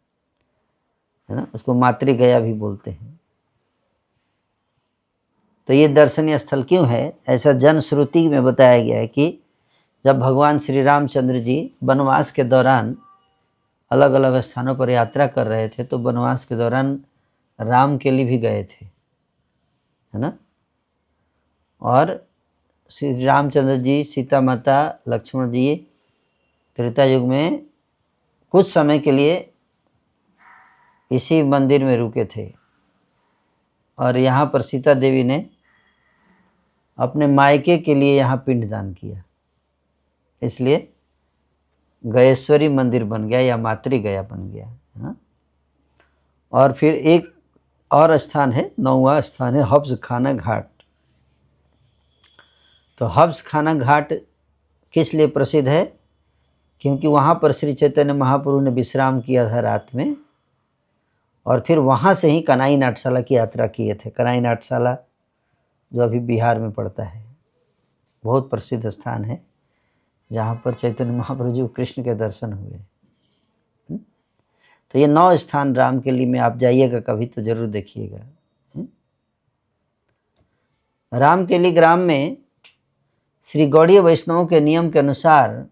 है ना, उसको मातृ गया भी बोलते हैं। तो ये दर्शनीय स्थल क्यों है, ऐसा जन श्रुति में बताया गया है कि जब भगवान श्री रामचंद्र जी वनवास के दौरान अलग अलग स्थानों पर यात्रा कर रहे थे, तो वनवास के दौरान रामकेली भी गए थे, है ना, और श्री रामचंद्र जी, सीता माता, लक्ष्मण जी त्रेता युग में कुछ समय के लिए इसी मंदिर में रुके थे, और यहाँ पर सीता देवी ने अपने मायके के लिए यहाँ पिंडदान किया, इसलिए गयेश्वरी मंदिर बन गया या मातृ गया बन गया, है ना। और फिर एक और स्थान है, 9वां स्थान है हब्स खाना घाट। तो हब्स खाना घाट किस लिए प्रसिद्ध है, क्योंकि वहाँ पर श्री चैतन्य महाप्रभु ने विश्राम किया था रात में, और फिर वहाँ से ही कनाई नाट्यशाला की यात्रा किए थे। कनाई नाट्यशाला जो अभी बिहार में पड़ता है, बहुत प्रसिद्ध स्थान है जहाँ पर चैतन्य महाप्रभु जी कृष्ण के दर्शन हुए। तो ये 9 स्थान रामकेली में आप जाइएगा कभी तो जरूर देखिएगा। रामकेली ग्राम में श्री गौड़ीय वैष्णवों के नियम के अनुसार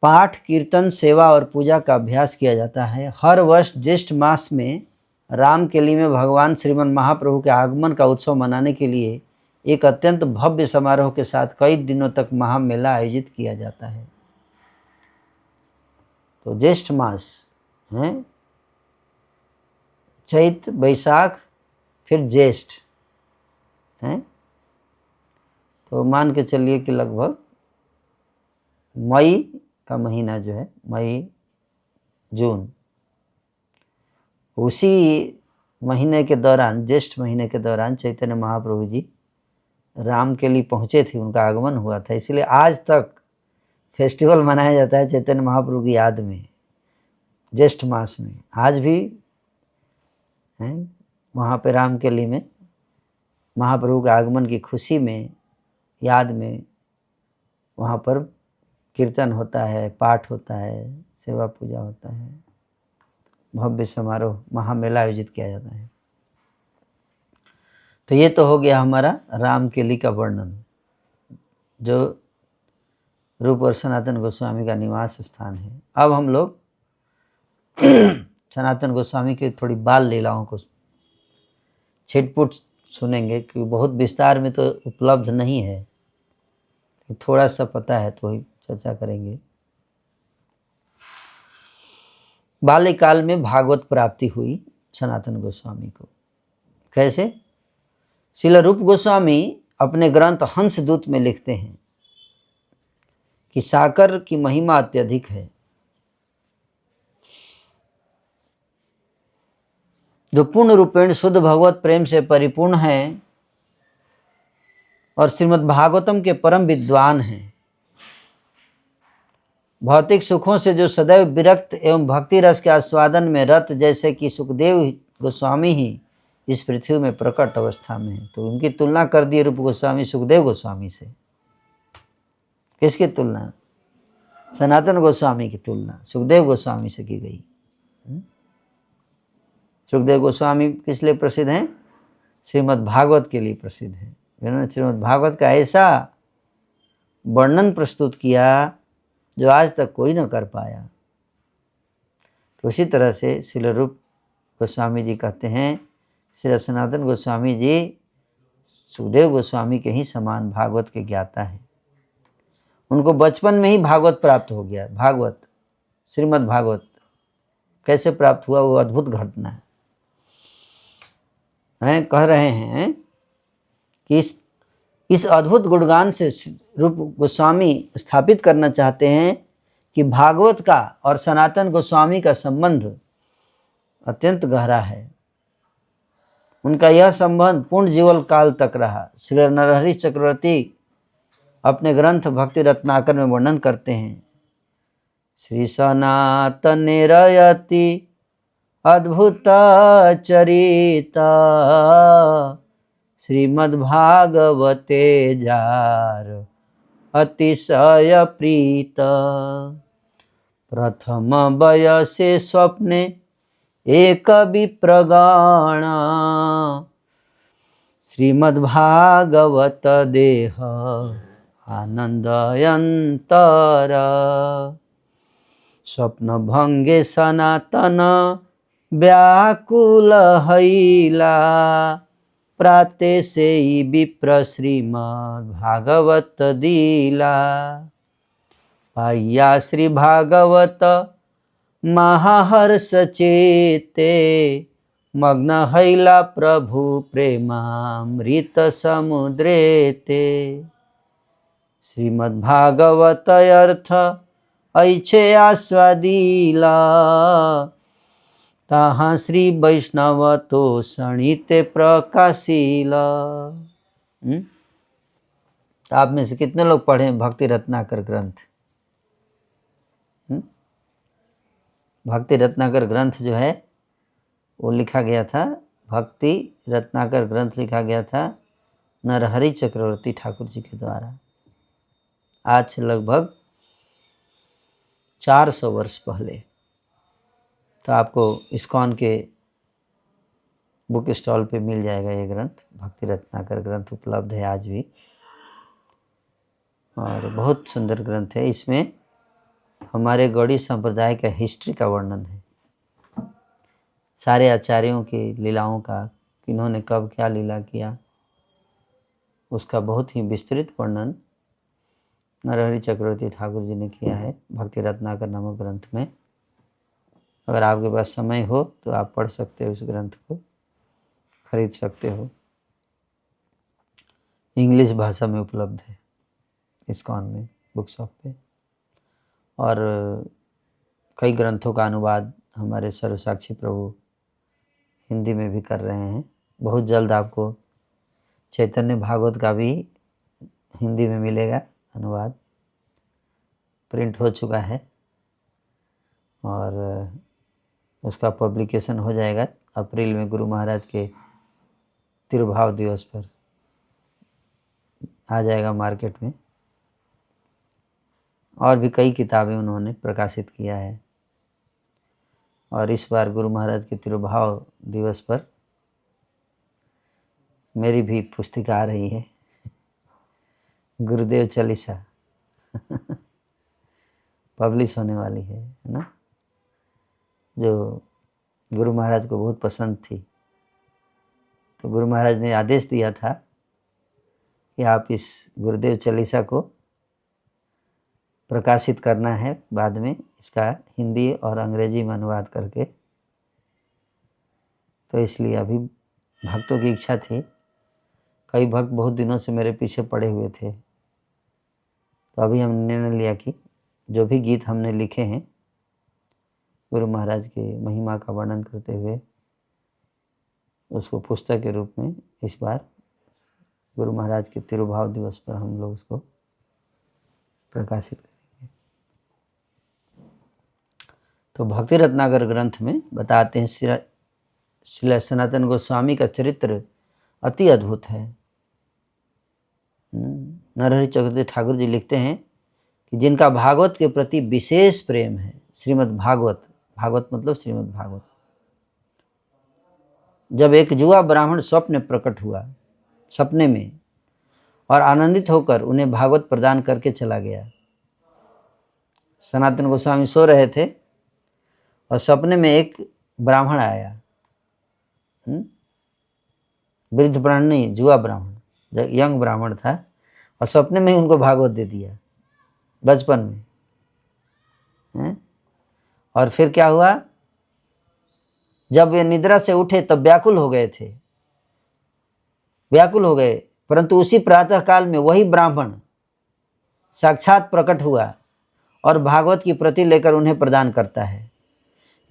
पाठ, कीर्तन, सेवा और पूजा का अभ्यास किया जाता है। हर वर्ष ज्येष्ठ मास में रामकेली में भगवान श्रीमन महाप्रभु के आगमन का उत्सव मनाने के लिए एक अत्यंत भव्य समारोह के साथ कई दिनों तक महामेला आयोजित किया जाता है। तो ज्येष्ठ मास है, चैत, बैसाख, फिर ज्येष्ठ है, तो मान के चलिए कि लगभग मई का महीना जो है, मई जून, उसी महीने के दौरान, ज्येष्ठ महीने के दौरान चैतन्य महाप्रभु जी रामकेली पहुँचे थे, उनका आगमन हुआ था। इसलिए आज तक फेस्टिवल मनाया जाता है चैतन्य महाप्रभु की याद में, ज्येष्ठ मास में। आज भी है वहाँ पे रामकेली में महाप्रभु के आगमन की खुशी में, याद में, वहाँ पर कीर्तन होता है, पाठ होता है, सेवा पूजा होता है, भव्य समारोह, महामेला आयोजित किया जाता है। तो ये तो हो गया हमारा रामकेली का वर्णन, जो रूप और सनातन गोस्वामी का निवास स्थान है। अब हम लोग सनातन गोस्वामी की थोड़ी बाल लीलाओं को छिटपुट सुनेंगे, क्योंकि बहुत विस्तार में तो उपलब्ध नहीं है, थोड़ा सा पता है तो ही चर्चा करेंगे। बाल्यकाल में भागवत प्राप्ति हुई सनातन गोस्वामी को। कैसे? श्रील रूप गोस्वामी अपने ग्रंथ हंसदूत में लिखते हैं कि साकर की महिमा अत्यधिक है, जो पूर्ण रूपेण शुद्ध भगवत प्रेम से परिपूर्ण है और श्रीमद् भागवतम के परम विद्वान हैं। भौतिक सुखों से जो सदैव विरक्त एवं भक्ति रस के आस्वादन में रत, जैसे कि सुखदेव गोस्वामी ही इस पृथ्वी में प्रकट अवस्था में है। तो उनकी तुलना कर दी रूप गोस्वामी सुखदेव गोस्वामी से। किसकी तुलना? सनातन गोस्वामी की तुलना सुखदेव गोस्वामी से की गई। सुखदेव गोस्वामी किस लिए प्रसिद्ध हैं? श्रीमद् भागवत के लिए प्रसिद्ध है। उन्होंने श्रीमद् भागवत का ऐसा वर्णन प्रस्तुत किया जो आज तक कोई न कर पाया। तो उसी तरह से श्रील रूप गोस्वामी जी कहते हैं, श्री सनातन गोस्वामी जी सुखदेव गोस्वामी के ही समान भागवत के ज्ञाता हैं। उनको बचपन में ही भागवत प्राप्त हो गया। भागवत, श्रीमद् भागवत कैसे प्राप्त हुआ, वो अद्भुत घटना है। हैं, कह रहे हैं कि इस अद्भुत गुणगान से रूप गोस्वामी स्थापित करना चाहते हैं कि भागवत का और सनातन गोस्वामी का संबंध अत्यंत गहरा है। उनका यह संबंध पूर्ण जीवन काल तक रहा। श्री नरहरि चक्रवर्ती अपने ग्रंथ भक्ति रत्नाकर में वर्णन करते हैं, श्री सनातने रयति अद्भुत चरिता श्रीमद्भागवते जार अतिशय प्रीत। प्रथम वयसे स्वप्ने एक विप्रगण श्रीमद्भागवत देह आनंदयंतर। स्वप्न भंगे सनातन व्याकुल हईला प्राते से विप्र श्रीमद्भागवत दीला। पाइया श्री भागवत महाहर्ष चेते मग्न हईला प्रभु प्रेमामृत समुद्रेते। श्रीमद्भागवत अर्थ ऐछे आस्वादिला ताहा श्री वैष्णव तो शणिते प्रकाशिला। आप में से कितने लोग पढ़े भक्ति रत्नाकर ग्रंथ? भक्ति रत्नाकर ग्रंथ जो है वो लिखा गया था, भक्ति रत्नाकर ग्रंथ लिखा गया था नरहरि चक्रवर्ती ठाकुर जी के द्वारा, आज से लगभग 400 वर्ष पहले। तो आपको इस्कॉन के बुक स्टॉल पे मिल जाएगा ये ग्रंथ। भक्ति रत्नाकर ग्रंथ उपलब्ध है आज भी और बहुत सुंदर ग्रंथ है। इसमें हमारे गौड़ी संप्रदाय का हिस्ट्री का वर्णन है, सारे आचार्यों की लीलाओं का, किन्होंने कब क्या लीला किया, उसका बहुत ही विस्तृत वर्णन नरहरि चक्रवर्ती ठाकुर जी ने किया है भक्ति रत्नाकर नामक ग्रंथ में। अगर आपके पास समय हो तो आप पढ़ सकते हो, उस ग्रंथ को खरीद सकते हो। इंग्लिश भाषा में उपलब्ध है इस्कॉन में बुक शॉप पे। और कई ग्रंथों का अनुवाद हमारे सर्वसाक्षी प्रभु हिंदी में भी कर रहे हैं। बहुत जल्द आपको चैतन्य भागवत का भी हिंदी में मिलेगा अनुवाद, प्रिंट हो चुका है और उसका पब्लिकेशन हो जाएगा अप्रैल में गुरु महाराज के तिरुभाव दिवस पर आ जाएगा मार्केट में। और भी कई किताबें उन्होंने प्रकाशित किया है और इस बार गुरु महाराज के तिरुभाव दिवस पर मेरी भी पुस्तिका आ रही है, गुरुदेव चालीसा पब्लिश होने वाली है ना, जो गुरु महाराज को बहुत पसंद थी। तो गुरु महाराज ने आदेश दिया था कि आप इस गुरुदेव चालीसा को प्रकाशित करना है बाद में, इसका हिंदी और अंग्रेजी में अनुवाद करके। तो इसलिए अभी भक्तों की इच्छा थी, कई भक्त बहुत दिनों से मेरे पीछे पड़े हुए थे, तो अभी हमने निर्णय लिया कि जो भी गीत हमने लिखे हैं गुरु महाराज की महिमा का वर्णन करते हुए, उसको पुस्तक के रूप में इस बार गुरु महाराज के तिरुभाव दिवस पर हम लोग उसको प्रकाशित करेंगे। तो भक्ति रत्नाकर ग्रंथ में बताते हैं श्री सनातन गोस्वामी का चरित्र अति अद्भुत है। नरहरि चक्रवर्ती ठाकुर जी लिखते हैं कि जिनका भागवत के प्रति विशेष प्रेम है, श्रीमद् भागवत, भागवत मतलब श्रीमद् भागवत। जब एक जुआ ब्राह्मण स्वप्न प्रकट हुआ, सपने में, और आनंदित होकर उन्हें भागवत प्रदान करके चला गया। सनातन गोस्वामी सो रहे थे और सपने में एक ब्राह्मण आया, वृद्ध ब्राह्मण नहीं, जुआ ब्राह्मण, यंग ब्राह्मण था, और सपने में उनको भागवत दे दिया बचपन में। और फिर क्या हुआ, जब वे निद्रा से उठे तब व्याकुल हो गए थे व्याकुल हो गए। परंतु उसी प्रातः काल में वही ब्राह्मण साक्षात प्रकट हुआ और भागवत की प्रति लेकर उन्हें प्रदान करता है।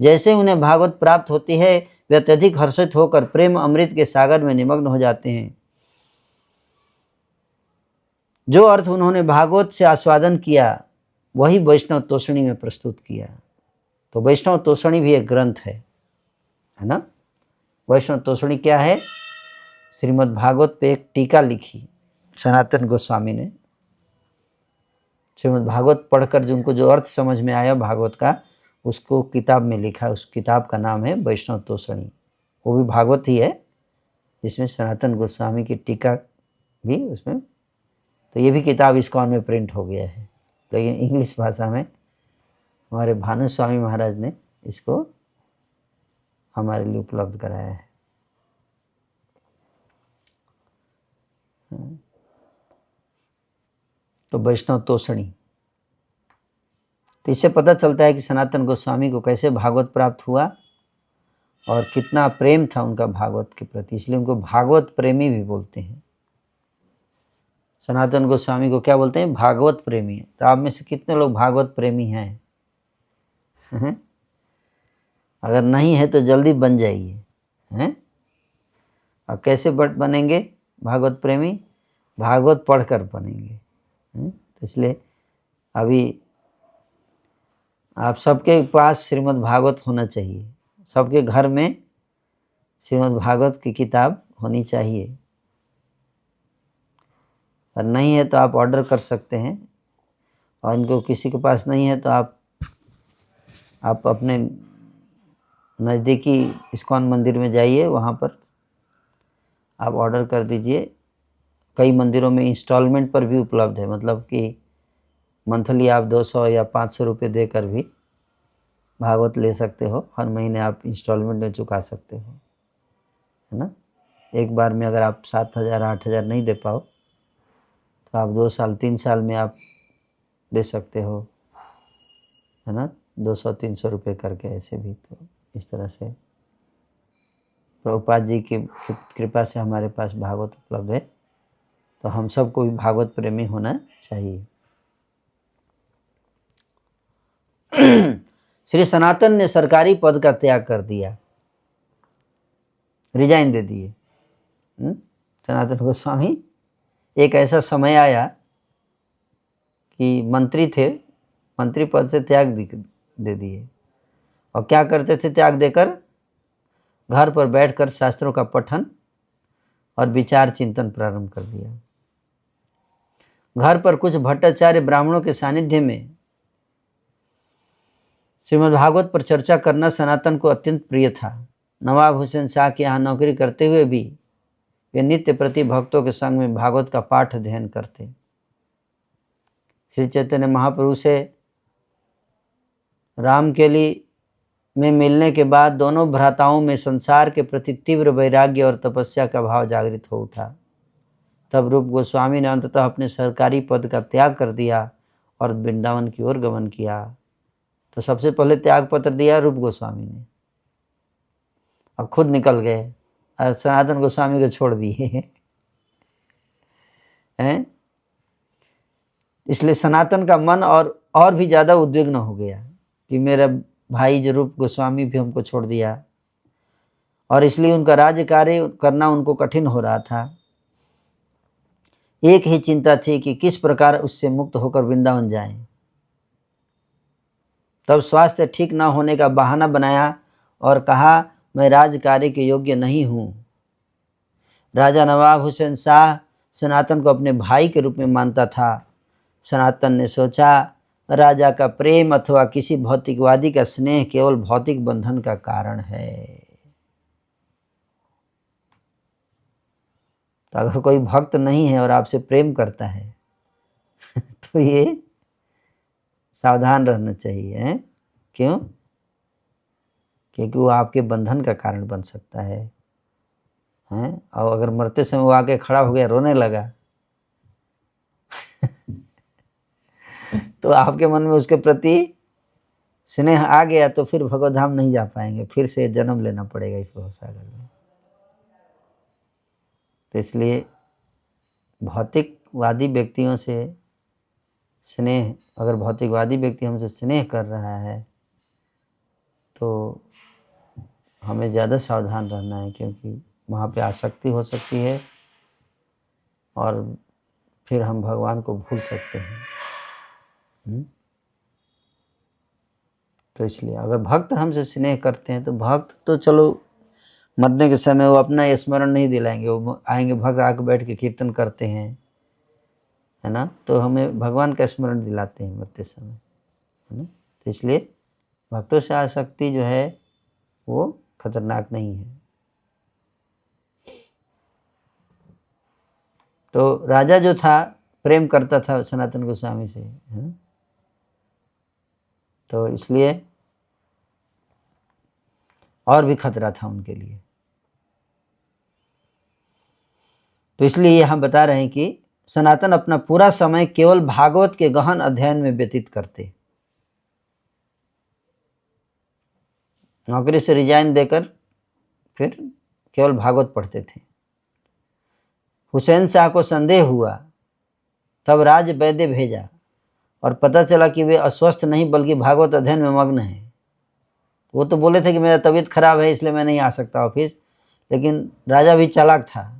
जैसे उन्हें भागवत प्राप्त होती है वे अत्यधिक हर्षित होकर प्रेम अमृत के सागर में निमग्न हो जाते हैं। जो अर्थ उन्होंने भागवत से आस्वादन किया वही वैष्णव तोषणी में प्रस्तुत किया। तो वैष्णव तोषणी भी एक ग्रंथ है ना। वैष्णव तोषणी क्या है? श्रीमद् भागवत पे एक टीका लिखी सनातन गोस्वामी ने। श्रीमद् भागवत पढ़कर जिनको जो अर्थ समझ में आया भागवत का, उसको किताब में लिखा। उस किताब का नाम है वैष्णव तोषणी। वो भी भागवत ही है, जिसमें सनातन गोस्वामी की टीका भी उसमें। तो ये भी किताब इस्कॉन में प्रिंट हो गया है, लेकिन इंग्लिश भाषा में हमारे भानु स्वामी महाराज ने इसको हमारे लिए उपलब्ध कराया है। तो वैष्णव तोषणी, तो इससे पता चलता है कि सनातन गोस्वामी को कैसे भागवत प्राप्त हुआ और कितना प्रेम था उनका भागवत के प्रति, इसलिए उनको भागवत प्रेमी भी बोलते हैं। सनातन गोस्वामी को क्या बोलते हैं? भागवत प्रेमी। तो आप में से कितने लोग भागवत प्रेमी हैं? अगर नहीं है तो जल्दी बन जाइए हैं। और कैसे बनेंगे भागवत प्रेमी? भागवत पढ़कर बनेंगे। तो इसलिए अभी आप सबके पास श्रीमद् भागवत होना चाहिए, सबके घर में श्रीमद् भागवत की किताब होनी चाहिए। और नहीं है तो आप ऑर्डर कर सकते हैं, और इनको किसी के पास नहीं है तो आप अपने नज़दीकी इस्कॉन मंदिर में जाइए, वहाँ पर आप ऑर्डर कर दीजिए। कई मंदिरों में इंस्टॉलमेंट पर भी उपलब्ध है, मतलब कि मंथली आप 200 या 500 रुपये देकर भी भागवत ले सकते हो। हर महीने आप इंस्टॉलमेंट में चुका सकते हो, है ना। एक बार में अगर आप 7,000 8,000 नहीं दे पाओ तो आप 2 साल 3 साल में आप दे सकते हो, है ना, 200-300 रुपये करके ऐसे भी। तो इस तरह से प्रभुपाद जी की कृपा से हमारे पास भागवत उपलब्ध है। तो हम सबको भी भागवत प्रेमी होना चाहिए। श्री सनातन ने सरकारी पद का त्याग कर दिया, रिजाइन दे दिए। सनातन गोस्वामी, एक ऐसा समय आया कि मंत्री थे, मंत्री पद से त्याग दे दिए। और क्या करते थे त्याग देकर? घर पर बैठकर शास्त्रों का पठन और विचार चिंतन प्रारंभ कर दिया। घर पर कुछ भट्टाचार्य ब्राह्मणों के सानिध्य में श्रीमद् भागवत पर चर्चा करना सनातन को अत्यंत प्रिय था। नवाब हुसैन शाह के यहाँ नौकरी करते हुए भी वे नित्य प्रति भक्तों के संग में भागवत का पाठ अध्ययन करते। श्री चैतन्य महाप्रभु से रामकेली में मिलने के बाद दोनों भ्राताओं में संसार के प्रति तीव्र वैराग्य और तपस्या का भाव जागृत हो उठा। तब रूप गोस्वामी ने अंततः अपने सरकारी पद का त्याग कर दिया और वृंदावन की ओर गमन किया। तो सबसे पहले त्याग पत्र दिया रूप गोस्वामी ने, और खुद निकल गए और सनातन गोस्वामी को छोड़ दिए हैं। इसलिए सनातन का मन और भी ज़्यादा उद्विग्न हो गया कि मेरा भाई जो रूप गोस्वामी भी हमको छोड़ दिया, और इसलिए उनका राज्य कार्य करना उनको कठिन हो रहा था। एक ही चिंता थी कि किस प्रकार उससे मुक्त होकर वृंदावन जाएं। तब स्वास्थ्य ठीक न होने का बहाना बनाया और कहा, मैं राज कार्य के योग्य नहीं हूँ। राजा नवाब हुसैन शाह सनातन को अपने भाई के रूप में मानता था। सनातन ने सोचा, राजा का प्रेम अथवा किसी भौतिकवादी का स्नेह केवल भौतिक बंधन का कारण है। तो अगर कोई भक्त नहीं है और आपसे प्रेम करता है तो ये सावधान रहना चाहिए, है? क्यों? क्योंकि वो आपके बंधन का कारण बन सकता है। और अगर मरते समय वो आके खड़ा हो गया, रोने लगा तो आपके मन में उसके प्रति स्नेह आ गया, तो फिर भगवत धाम नहीं जा पाएंगे, फिर से जन्म लेना पड़ेगा इस भवसागर में। तो इसलिए भौतिकवादी व्यक्तियों से स्नेह, अगर भौतिकवादी व्यक्ति हमसे स्नेह कर रहा है तो हमें ज़्यादा सावधान रहना है, क्योंकि वहाँ पे आसक्ति हो सकती है और फिर हम भगवान को भूल सकते हैं। तो इसलिए अगर भक्त हमसे स्नेह करते हैं तो भक्त तो चलो मरने के समय वो अपना स्मरण नहीं दिलाएंगे, वो आएंगे, भक्त आके बैठ के कीर्तन करते हैं, है ना, तो हमें भगवान का स्मरण दिलाते हैं मरते समय, है ना। तो इसलिए भक्तों से आसक्ति जो है वो खतरनाक नहीं है। तो राजा जो था प्रेम करता था सनातन गोस्वामी से, है ना, तो इसलिए और भी खतरा था उनके लिए। तो इसलिए हम बता रहे हैं कि सनातन अपना पूरा समय केवल भागवत के गहन अध्ययन में व्यतीत करते। नौकरी से रिजाइन देकर फिर केवल भागवत पढ़ते थे। हुसैन शाह को संदेह हुआ, तब राज वैद्य भेजा और पता चला कि वे अस्वस्थ नहीं बल्कि भागवत अध्ययन में मग्न हैं। वो तो बोले थे कि मेरा तबीयत खराब है इसलिए मैं नहीं आ सकता ऑफिस, लेकिन राजा भी चालाक था,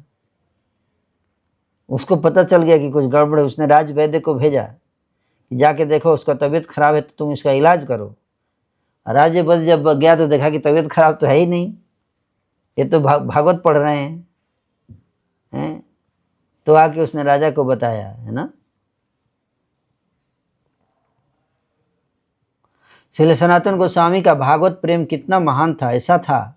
उसको पता चल गया कि कुछ गड़बड़ है। उसने राज वैद्य को भेजा कि जाके देखो उसका तबीयत खराब है तो तुम इसका इलाज करो। राज वैद्य जब गया तो देखा कि तबीयत खराब तो है ही नहीं, ये तो भागवत पढ़ रहे हैं। तो आके उसने राजा को बताया, है ना। श्री सनातन गोस्वामी का भागवत प्रेम कितना महान था। ऐसा था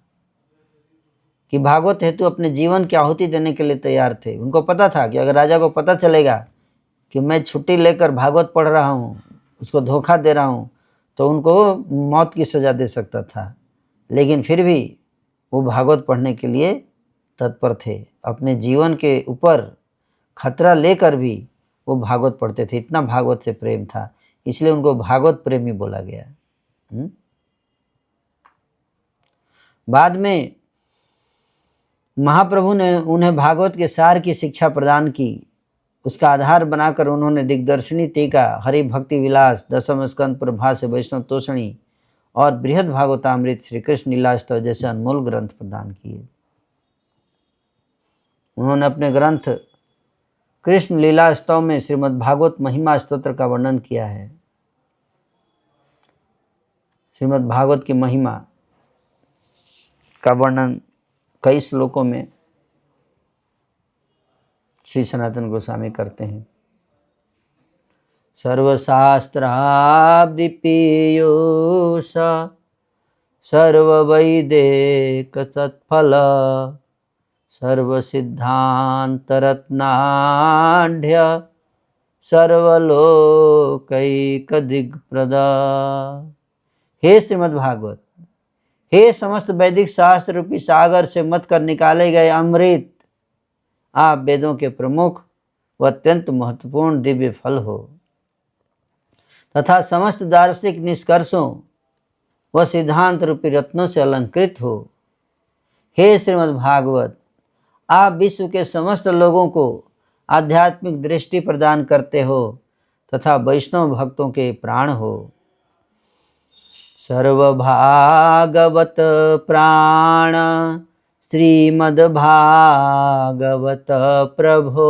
कि भागवत हेतु अपने जीवन की आहुति देने के लिए तैयार थे। उनको पता था कि अगर राजा को पता चलेगा कि मैं छुट्टी लेकर भागवत पढ़ रहा हूँ, उसको धोखा दे रहा हूँ, तो उनको मौत की सज़ा दे सकता था। लेकिन फिर भी वो भागवत पढ़ने के लिए तत्पर थे। अपने जीवन के ऊपर खतरा लेकर भी वो भागवत पढ़ते थे, इतना भागवत से प्रेम था, इसलिए उनको भागवत प्रेमी बोला गया। बाद में महाप्रभु ने उन्हें भागवत के सार की शिक्षा प्रदान की। उसका आधार बनाकर उन्होंने दिग्दर्शनी टीका, हरि भक्ति विलास, दशम स्कंद प्रभाष्य, वैष्णव तोषणी और बृहद भागवतामृत, श्री कृष्ण लीलास्तव जैसे अनमोल ग्रंथ प्रदान किए। उन्होंने अपने ग्रंथ कृष्ण लीलास्तव में श्रीमद् भागवत महिमा स्तोत्र का वर्णन किया है। श्रीमद् भागवत की महिमा का वर्णन कई श्लोकों में श्री सनातन गोस्वामी करते हैं। सर्वशास्त्राब्धि पीयूष सर्ववैदिक तत्फल सर्वसिद्धांत रत्नाढ्य सर्वलोकैक दिग्प्रद। हे श्रीमद्भागवत, हे समस्त वैदिक शास्त्र रूपी सागर से मत कर निकाले गए अमृत, आप वेदों के प्रमुख व अत्यंत महत्वपूर्ण दिव्य फल हो तथा समस्त दार्शनिक निष्कर्षों व सिद्धांत रूपी रत्नों से अलंकृत हो। हे श्रीमद्भागवत, आप विश्व के समस्त लोगों को आध्यात्मिक दृष्टि प्रदान करते हो तथा वैष्णव भक्तों के प्राण हो। सर्वभागवत प्राण श्रीमद्भागवत प्रभो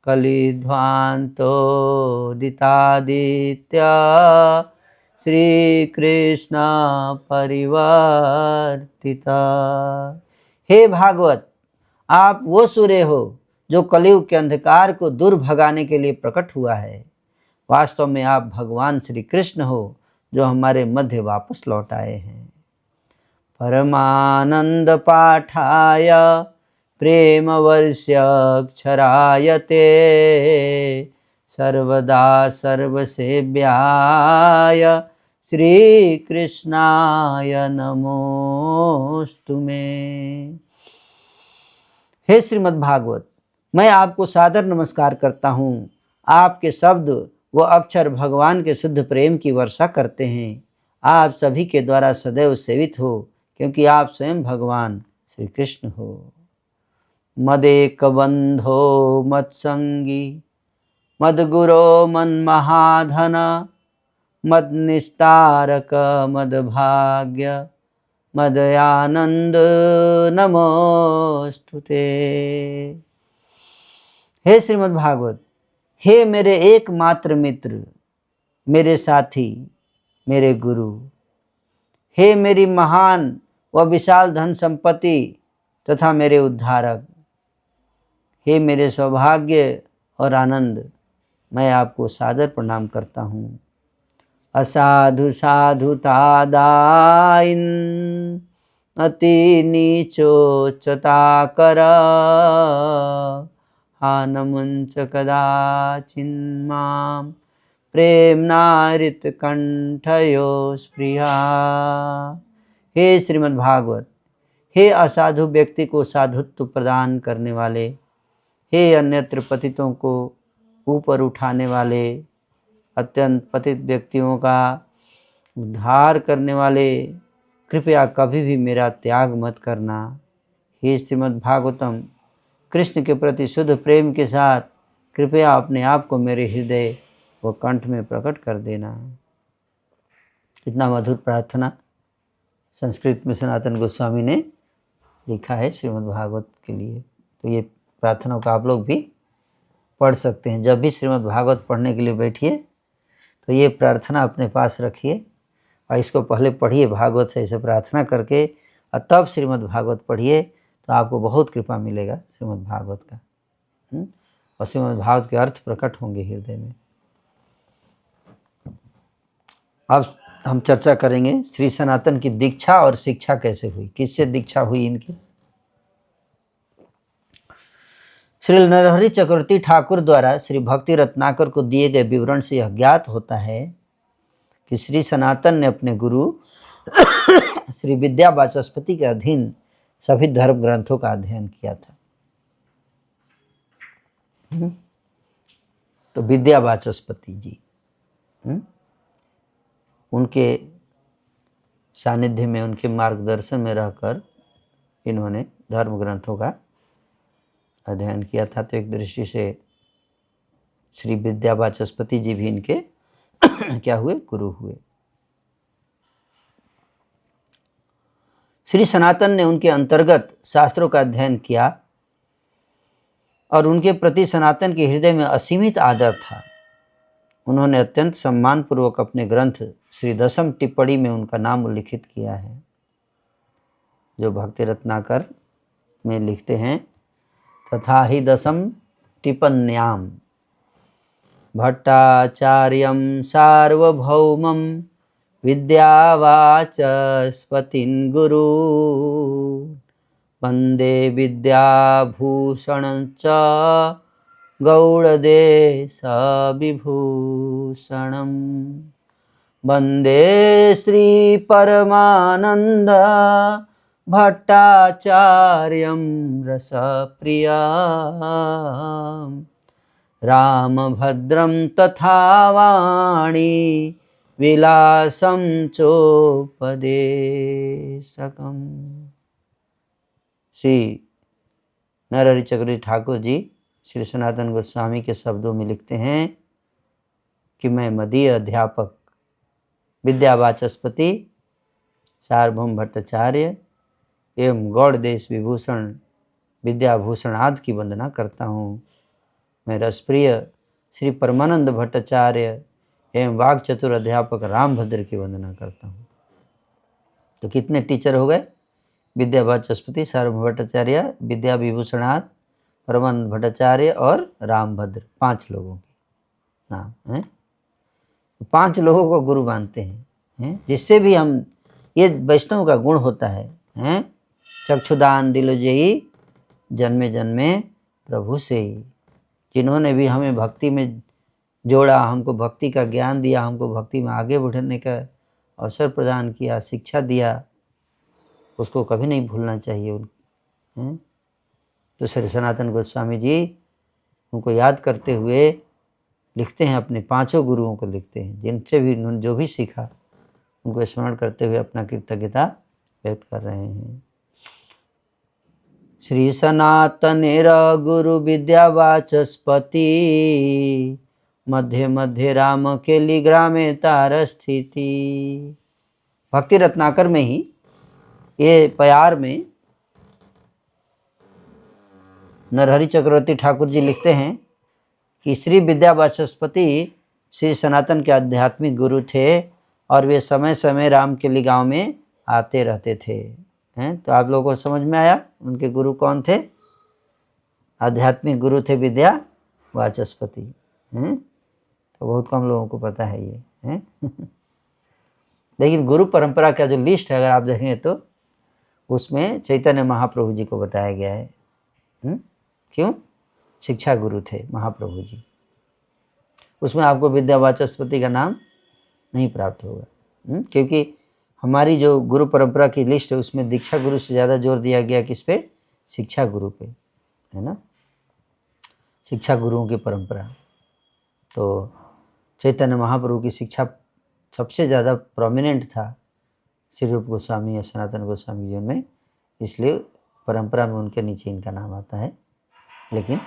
कलिध्वान्तोदितादित्य श्री कृष्ण परिवर्तिता। हे भागवत, आप वो सूर्य हो जो कलयुग के अंधकार को दूर भगाने के लिए प्रकट हुआ है। वास्तव में आप भगवान श्री कृष्ण हो जो हमारे मध्य वापस लौट आए हैं। परमानंद पाठाय प्रेम वर्ष्यक्षराय ते सर्वदा सर्वसेव्याय श्री कृष्णाय नमोस्तुमे। हे श्रीमद्भागवत, मैं आपको सादर नमस्कार करता हूँ। आपके शब्द व अक्षर भगवान के शुद्ध प्रेम की वर्षा करते हैं। आप सभी के द्वारा सदैव सेवित हो, क्योंकि आप स्वयं भगवान श्री कृष्ण हो। मदेकबन्धो मत्संगी मद्गुरो मन्महाधन मद्निस्तारक मद्भाग्य मदयानंद नमोस्तुते। हे श्रीमद् भागवत, हे मेरे एकमात्र मित्र, मेरे साथी, मेरे गुरु, हे मेरी महान व विशाल धन संपत्ति तथा मेरे उद्धारक, हे मेरे सौभाग्य और आनंद, मैं आपको सादर प्रणाम करता हूँ। असाधु साधुता दाइन अति नीचोच्चता कर हानमुंच कदाचिन्मां प्रेमनारित कंठयो स्पृहा। हे श्रीमद् भागवत, हे असाधु व्यक्ति को साधुत्व प्रदान करने वाले, हे अन्यत्र पतितों को ऊपर उठाने वाले, अत्यंत पतित व्यक्तियों का उद्धार करने वाले, कृपया कभी भी मेरा त्याग मत करना। हे श्रीमद् भागवतम, कृष्ण के प्रति शुद्ध प्रेम के साथ कृपया अपने आप को मेरे हृदय व कंठ में प्रकट कर देना। इतना मधुर प्रार्थना संस्कृत में सनातन गोस्वामी ने लिखा है श्रीमद् भागवत के लिए। तो ये प्रार्थना को आप लोग भी पढ़ सकते हैं। जब भी श्रीमद् भागवत पढ़ने के लिए बैठिए तो ये प्रार्थना अपने पास रखिए और इसको पहले पढ़िए भागवत से ऐसे प्रार्थना करके, और तब श्रीमद् भागवत पढ़िए तो आपको बहुत कृपा मिलेगा श्रीमद् भागवत का। और श्रीमद् भागवत के अर्थ प्रकट होंगे हृदय में। अब हम चर्चा करेंगे श्री सनातन की दीक्षा और शिक्षा कैसे हुई, किससे दीक्षा हुई इनकी। श्री नरहरि चक्रवर्ती ठाकुर द्वारा श्री भक्ति रत्नाकर को दिए गए विवरण से यह ज्ञात होता है कि श्री सनातन ने अपने गुरु श्री विद्या वाचस्पति के अधीन सभी धर्म ग्रंथों का अध्ययन किया था। तो विद्या वाचस्पति जी, उनके सानिध्य में, उनके मार्गदर्शन में रहकर इन्होंने धर्म ग्रंथों का अध्ययन किया था। तो एक दृष्टि से श्री विद्या वाचस्पति जी भी इनके क्या हुए, गुरु हुए। श्री सनातन ने उनके अंतर्गत शास्त्रों का अध्ययन किया और उनके प्रति सनातन के हृदय में असीमित आदर था। उन्होंने अत्यंत सम्मानपूर्वक अपने ग्रंथ श्री दशम टिप्पणी में उनका नाम उल्लिखित किया है, जो भक्ति रत्नाकर में लिखते हैं, तथा ही दशम टिप्पण्याम भट्टाचार्यं सार्वभौमं विद्यावाचस्पतिं गुरु वंदे विद्याभूषणं च गौड़देशविभूषणं वंदे श्री परमानंद भट्टाचार्यं रसप्रियं रामभद्रं तथा वाणी विलासं चोपदेशकम्। श्री नरहरि चक्रवर्ती ठाकुर जी श्री सनातन गोस्वामी के शब्दों में लिखते हैं कि मैं मदीय अध्यापक विद्या वाचस्पति सार्वभौम भट्टाचार्य एवं गौड़ देश विभूषण विद्याभूषण आदि की वंदना करता हूँ। मैं रसप्रिय श्री परमानंद भट्टाचार्य एवं वाग चतुर अध्यापक रामभद्र की वंदना करता हूँ। तो कितने टीचर हो गए? विद्या वाचस्पति, सार्वभौम भट्टाचार्य, विद्या विभूषणाथ, परमानंद भट्टाचार्य और रामभद्र, 5 लोगों के नाम हैं। 5 लोगों को गुरु मानते हैं, जिससे भी हम, ये वैष्णव का गुण होता है, चक्षुदान दिलोजयी जन्मे जन्मे प्रभु से ही। जिन्होंने भी हमें भक्ति में जोड़ा, हमको भक्ति का ज्ञान दिया, हमको भक्ति में आगे बढ़ने का अवसर प्रदान किया, शिक्षा दिया, उसको कभी नहीं भूलना चाहिए। तो श्री सनातन गोस्वामी जी उनको याद करते हुए लिखते हैं, अपने 5 गुरुओं को लिखते हैं, जिनसे भी जो भी सीखा उनको स्मरण करते हुए अपना कृतज्ञता व्यक्त कर रहे हैं। श्री सनातनेर गुरु विद्या वाचस्पति, मध्य मध्य राम केली ग्रामे तार स्थिति। भक्ति रत्नाकर में ही ये प्यार में नरहरि चक्रवर्ती ठाकुर जी लिखते हैं कि श्री विद्या वाचस्पति श्री सनातन के आध्यात्मिक गुरु थे और वे समय समय रामकेली गांव में आते रहते थे। हैं, तो आप लोगों को समझ में आया उनके गुरु कौन थे? आध्यात्मिक गुरु थे विद्या वाचस्पति। हैं, तो बहुत कम लोगों को पता है ये। हैं लेकिन गुरु परंपरा का जो लिस्ट है अगर आप देखेंगे तो उसमें चैतन्य महाप्रभु जी को बताया गया है। क्यों? शिक्षा गुरु थे महाप्रभु जी। उसमें आपको विद्या वाचस्पति का नाम नहीं प्राप्त होगा, क्योंकि हमारी जो गुरु परंपरा की लिस्ट है उसमें दीक्षा गुरु से ज़्यादा जोर दिया गया किस पे? शिक्षा गुरु पे, है ना, शिक्षा गुरुओं की परंपरा। तो चैतन्य महाप्रभु की शिक्षा सबसे ज़्यादा प्रोमिनेंट था श्री रूप गोस्वामी या सनातन गोस्वामी जीवन में, इसलिए परंपरा में उनके नीचे इनका नाम आता है। लेकिन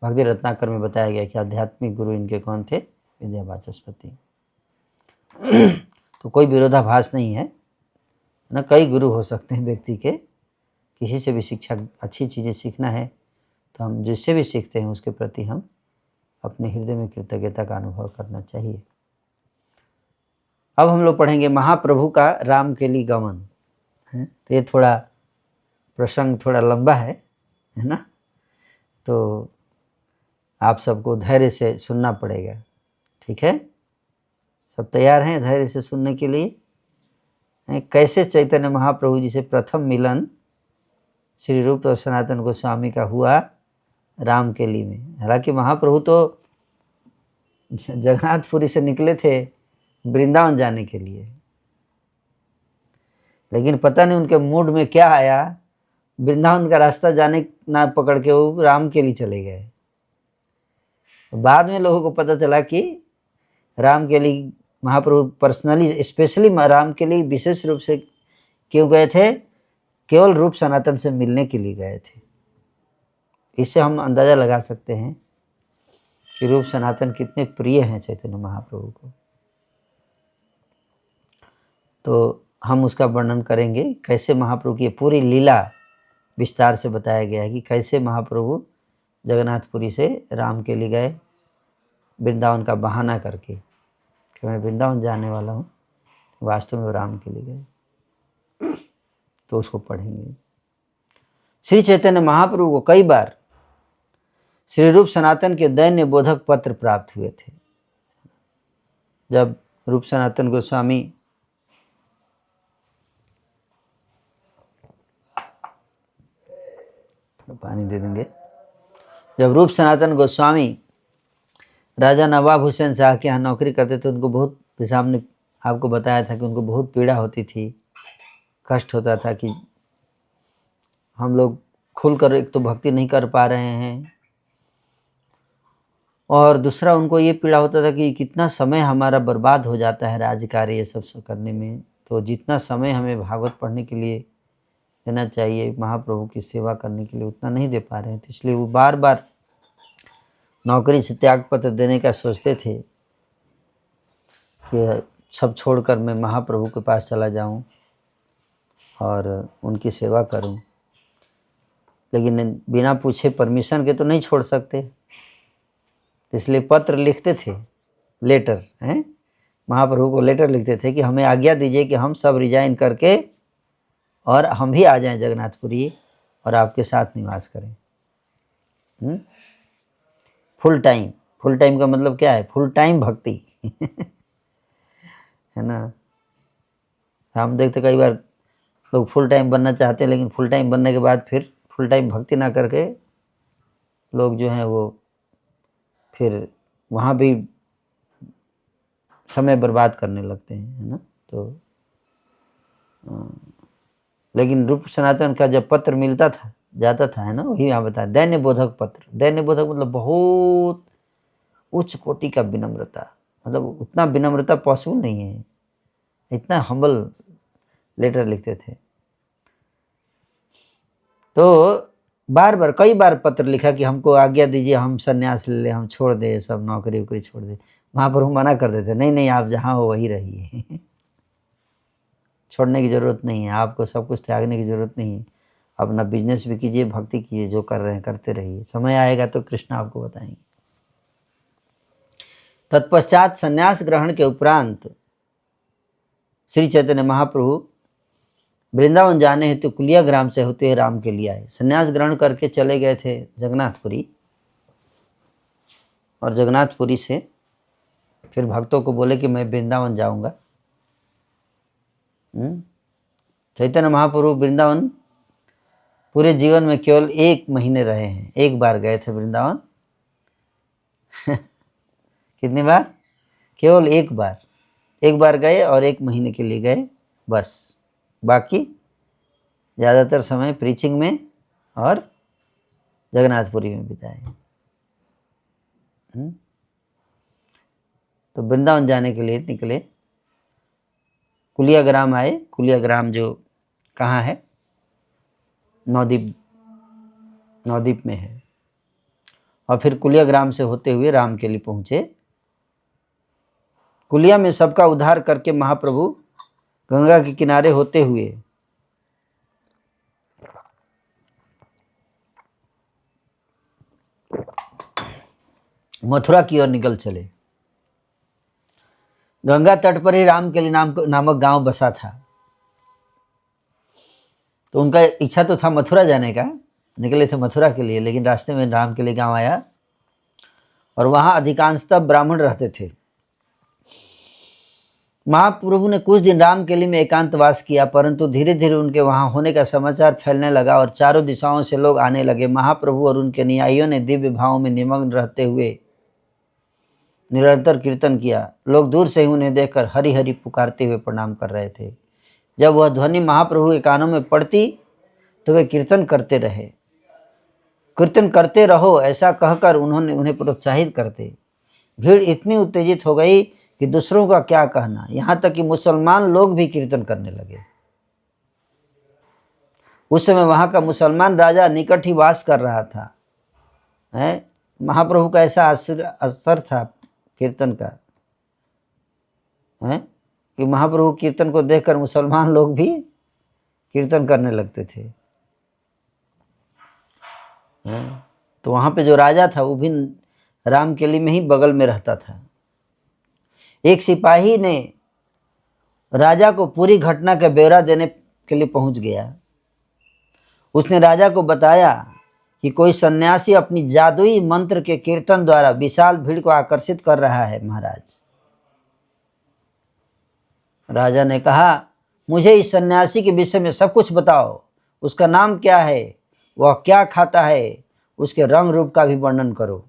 भक्ति रत्नाकर में बताया गया कि आध्यात्मिक गुरु इनके कौन थे? विद्या वाचस्पति। तो कोई विरोधाभास नहीं है ना, कई गुरु हो सकते हैं व्यक्ति के। किसी से भी शिक्षा अच्छी चीज़ें सीखना है तो हम जिससे भी सीखते हैं उसके प्रति हम अपने हृदय में कृतज्ञता का अनुभव करना चाहिए। अब हम लोग पढ़ेंगे महाप्रभु का रामकेली गमन। है तो ये थोड़ा प्रसंग थोड़ा लंबा है ना, तो आप सबको धैर्य से सुनना पड़ेगा। ठीक है, सब तैयार हैं धैर्य से सुनने के लिए? कैसे चैतन्य महाप्रभु जी से प्रथम मिलन श्री रूप और सनातन गोस्वामी का हुआ रामकेली में। हालांकि महाप्रभु तो जगन्नाथपुरी से निकले थे वृंदावन जाने के लिए, लेकिन पता नहीं उनके मूड में क्या आया, वृंदावन का रास्ता जाने ना पकड़ के वो रामकेली चले गए। बाद में लोगों को पता चला कि रामकेली महाप्रभु पर्सनली स्पेशली रामकेली विशेष रूप से क्यों गए थे? केवल रूप सनातन से मिलने के लिए गए थे। इससे हम अंदाजा लगा सकते हैं कि रूप सनातन कितने प्रिय हैं चैतन्य महाप्रभु को। तो हम उसका वर्णन करेंगे, कैसे महाप्रभु की पूरी लीला विस्तार से बताया गया है कि कैसे महाप्रभु जगन्नाथपुरी से रामकेली गए वृंदावन का बहाना करके कि मैं वृंदावन जाने वाला हूँ, वास्तव में वो रामकेली गए। तो उसको पढ़ेंगे। श्री चैतन्य महाप्रभु को कई बार श्री रूप सनातन के दैन्य बोधक पत्र प्राप्त हुए थे। जब रूप सनातन गोस्वामी पानी दे देंगे, जब रूप सनातन गोस्वामी राजा नवाब हुसैन शाह के यहाँ नौकरी करते थे, उनको बहुत, जैसे हमने आपको बताया था कि उनको बहुत पीड़ा होती थी, कष्ट होता था कि हम लोग खुलकर एक तो भक्ति नहीं कर पा रहे हैं और दूसरा उनको ये पीड़ा होता था कि कितना समय हमारा बर्बाद हो जाता है राजकार्य ये सब करने में। तो जितना समय हमें भागवत पढ़ने के लिए देना चाहिए, महाप्रभु की सेवा करने के लिए, उतना नहीं दे पा रहे थे। इसलिए वो बार बार नौकरी से त्याग पत्र देने का सोचते थे कि सब छोड़कर मैं महाप्रभु के पास चला जाऊं और उनकी सेवा करूं, लेकिन बिना पूछे परमिशन के तो नहीं छोड़ सकते। इसलिए पत्र लिखते थे, लेटर हैं, महाप्रभु को लेटर लिखते थे कि हमें आज्ञा दीजिए कि हम सब रिजाइन करके और हम भी आ जाएं जगन्नाथपुरी और आपके साथ निवास करें। फुल टाइम, फुल टाइम का मतलब क्या है? फुल टाइम भक्ति है ना। हम देखते कई बार लोग फुल टाइम बनना चाहते हैं, लेकिन फुल टाइम बनने के बाद फिर फुल टाइम भक्ति ना करके लोग जो हैं वो फिर वहाँ भी समय बर्बाद करने लगते हैं, है ना। तो लेकिन रूप सनातन का जब पत्र मिलता था, जाता था, है ना, वही यहाँ बताया दैन्य बोधक पत्र। दैन्य बोधक मतलब बहुत उच्च कोटि का विनम्रता, मतलब उतना विनम्रता पॉसिबल नहीं है, इतना हम्बल लेटर लिखते थे। तो बार बार कई बार पत्र लिखा कि हमको आज्ञा दीजिए, हम संन्यास ले लें, हम छोड़ दें, सब नौकरी वोकरी छोड़ दें। महाप्रभु मना कर देते, नहीं नहीं, आप जहाँ हो वहीं रहिए। छोड़ने की ज़रूरत नहीं है, आपको सब कुछ त्यागने की ज़रूरत नहीं है। अपना बिजनेस भी कीजिए, भक्ति कीजिए, जो कर रहे हैं करते रहिए, समय आएगा तो कृष्ण आपको बताएंगे। तत्पश्चात संन्यास ग्रहण के उपरांत श्री चैतन्य महाप्रभु वृंदावन जाने हेतु कुलिया ग्राम से होते हुए राम के लिए आए। संन्यास ग्रहण करके चले गए थे जगन्नाथपुरी, और जगन्नाथपुरी से फिर भक्तों को बोले कि मैं वृंदावन जाऊंगा। चैतन्य महाप्रभु वृंदावन पूरे जीवन में केवल 1 महीने रहे हैं, 1 बार गए थे वृंदावन। कितनी बार? केवल 1 बार। 1 बार गए और 1 महीने के लिए गए बस, बाकी ज़्यादातर समय प्रीचिंग में और जगन्नाथपुरी में बिताए। तो वृंदावन जाने के लिए निकले, कुलिया ग्राम आए। कुलिया ग्राम जो कहाँ है? नवद्वीप में है। और फिर कुलिया ग्राम से होते हुए राम के लिए पहुँचे। कुलिया में सबका उद्धार करके महाप्रभु गंगा के किनारे होते हुए मथुरा की ओर निकल चले। गंगा तट पर ही राम के लिए नामक गांव बसा था। तो उनका इच्छा तो था मथुरा जाने का, निकले थे मथुरा के लिए, लेकिन रास्ते में राम के लिए गांव आया और वहां अधिकांशतः ब्राह्मण रहते थे। महाप्रभु ने कुछ दिन राम के लिए में एकांतवास किया, परंतु धीरे धीरे उनके वहां होने का समाचार फैलने लगा और चारों दिशाओं से लोग आने लगे। महाप्रभु और उनके अनुयायियों ने दिव्य भावों में निमग्न रहते हुए निरंतर कीर्तन किया। लोग दूर से ही उन्हें देखकर हरि हरि पुकारते हुए प्रणाम कर रहे थे। जब वह ध्वनि महाप्रभु के कानों में पड़ती तो वे कीर्तन करते रहे। कीर्तन करते रहो ऐसा कहकर उन्हें प्रोत्साहित करते। भीड़ इतनी उत्तेजित हो गई कि दूसरों का क्या कहना, यहाँ तक कि मुसलमान लोग भी कीर्तन करने लगे। उस समय वहाँ का मुसलमान राजा निकट ही वास कर रहा था। महाप्रभु का ऐसा असर था कीर्तन का, कि महाप्रभु कीर्तन को देखकर मुसलमान लोग भी कीर्तन करने लगते थे। तो वहाँ पे जो राजा था वो भी राम केली में ही बगल में रहता था। एक सिपाही ने राजा को पूरी घटना का ब्यौरा देने के लिए पहुंच गया। उसने राजा को बताया कि कोई सन्यासी अपनी जादुई मंत्र के कीर्तन द्वारा विशाल भीड़ को आकर्षित कर रहा है। महाराज, राजा ने कहा, मुझे इस सन्यासी के विषय में सब कुछ बताओ। उसका नाम क्या है, वह क्या खाता है, उसके रंग रूप का भी वर्णन करो।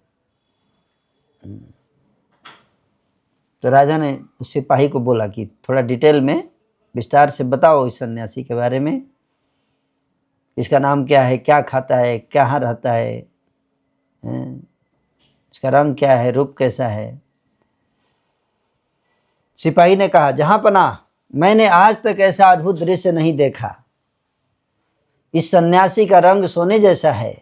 तो राजा ने उस सिपाही को बोला कि थोड़ा डिटेल में विस्तार से बताओ इस सन्यासी के बारे में। इसका नाम क्या है, क्या खाता है, कहाँ रहता है, इसका रंग क्या है, रूप कैसा है। सिपाही ने कहा, जहां पनाह, मैंने आज तक ऐसा अद्भुत दृश्य नहीं देखा। इस सन्यासी का रंग सोने जैसा है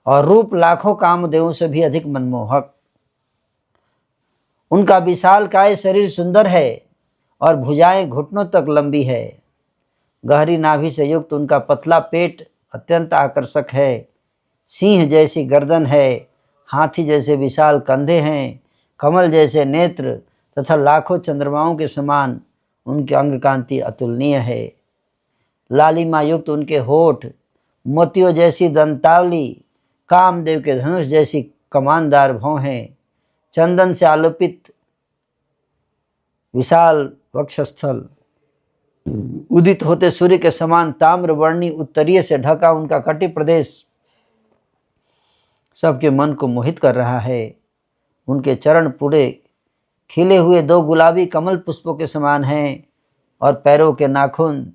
और रूप लाखों कामदेवों से भी अधिक मनमोहक। उनका विशालकाय शरीर सुंदर है और भुजाएं घुटनों तक लंबी है। गहरी नाभि से युक्त उनका पतला पेट अत्यंत आकर्षक है। सिंह जैसी गर्दन है, हाथी जैसे विशाल कंधे हैं, कमल जैसे नेत्र तथा लाखों चंद्रमाओं के समान उनकी अंग कांति अतुलनीय है। लालिमा युक्त उनके होठ, मोतियों जैसी दंतावली, कामदेव के धनुष जैसी कमानदार भौं हैं। चंदन से आलोपित विशाल वक्षस्थल, उदित होते सूर्य के समान ताम्रवर्णी उत्तरीय से ढका उनका कटि प्रदेश सबके मन को मोहित कर रहा है। उनके चरण पूरे खिले हुए 2 गुलाबी कमल पुष्पों के समान हैं और पैरों के नाखून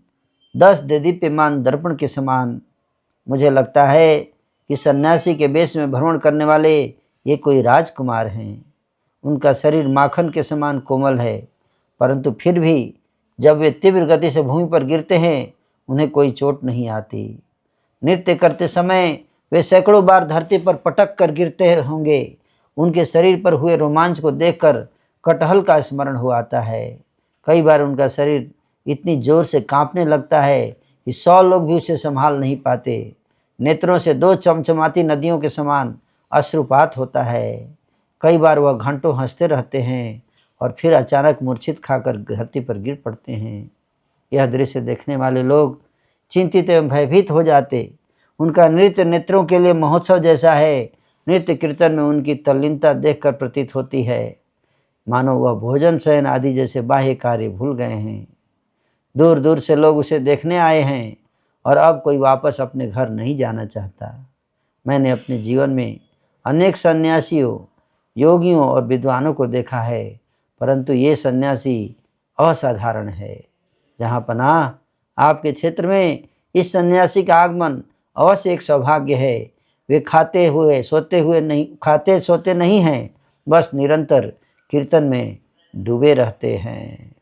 10 देदीप्यमान दर्पण के समान। मुझे लगता है कि सन्यासी के वेश में भ्रमण करने वाले ये कोई राजकुमार हैं। उनका शरीर माखन के समान कोमल है, परंतु फिर भी जब वे तीव्र गति से भूमि पर गिरते हैं उन्हें कोई चोट नहीं आती। नृत्य करते समय वे सैकड़ों बार धरती पर पटक कर गिरते होंगे। उनके शरीर पर हुए रोमांच को देखकर कटहल का स्मरण हो आता है। कई बार उनका शरीर इतनी जोर से कांपने लगता है कि 100 लोग भी उसे संभाल नहीं पाते। नेत्रों से 2 चमचमाती नदियों के समान अश्रुपात होता है। कई बार वह घंटों हंसते रहते हैं और फिर अचानक मूर्छित खाकर धरती पर गिर पड़ते हैं। यह दृश्य देखने वाले लोग चिंतित एवं भयभीत हो जाते। उनका नृत्य नेत्रों के लिए महोत्सव जैसा है। नृत्य कीर्तन में उनकी तल्लीनता देखकर प्रतीत होती है मानो वह भोजन शयन आदि जैसे बाह्य कार्य भूल गए हैं। दूर दूर से लोग उसे देखने आए हैं और अब कोई वापस अपने घर नहीं जाना चाहता। मैंने अपने जीवन में अनेक सन्यासियों, योगियों और विद्वानों को देखा है, परंतु ये सन्यासी असाधारण है। जहाँ पनाह आपके क्षेत्र में इस सन्यासी का आगमन अवश्य एक सौभाग्य है। वे खाते सोते नहीं हैं, बस निरंतर कीर्तन में डूबे रहते हैं।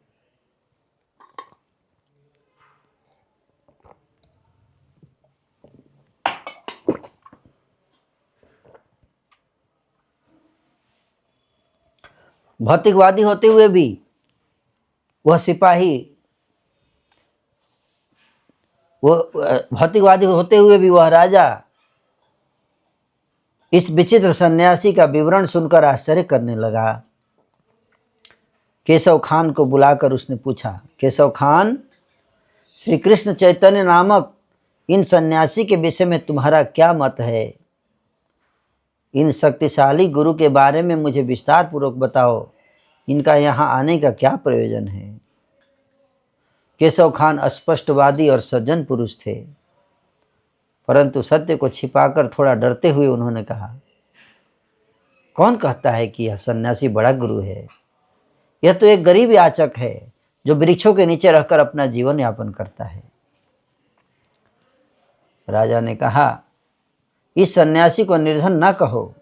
भौतिकवादी होते हुए भी वह सिपाही, भौतिकवादी होते हुए भी वह राजा इस विचित्र सन्यासी का विवरण सुनकर आश्चर्य करने लगा। केशव खान को बुलाकर उसने पूछा, केशव खान, श्री कृष्ण चैतन्य नामक इन सन्यासी के विषय में तुम्हारा क्या मत है? इन शक्तिशाली गुरु के बारे में मुझे विस्तार पूर्वक बताओ। इनका यहाँ आने का क्या प्रयोजन है? केशव खान अस्पष्टवादी और सज्जन पुरुष थे, परंतु सत्य को छिपाकर थोड़ा डरते हुए उन्होंने कहा, कौन कहता है कि यह सन्यासी बड़ा गुरु है? यह तो एक गरीब याचक है जो वृक्षों के नीचे रहकर अपना जीवन यापन करता है। राजा ने कहा, इस सन्यासी को निर्धन न कहो,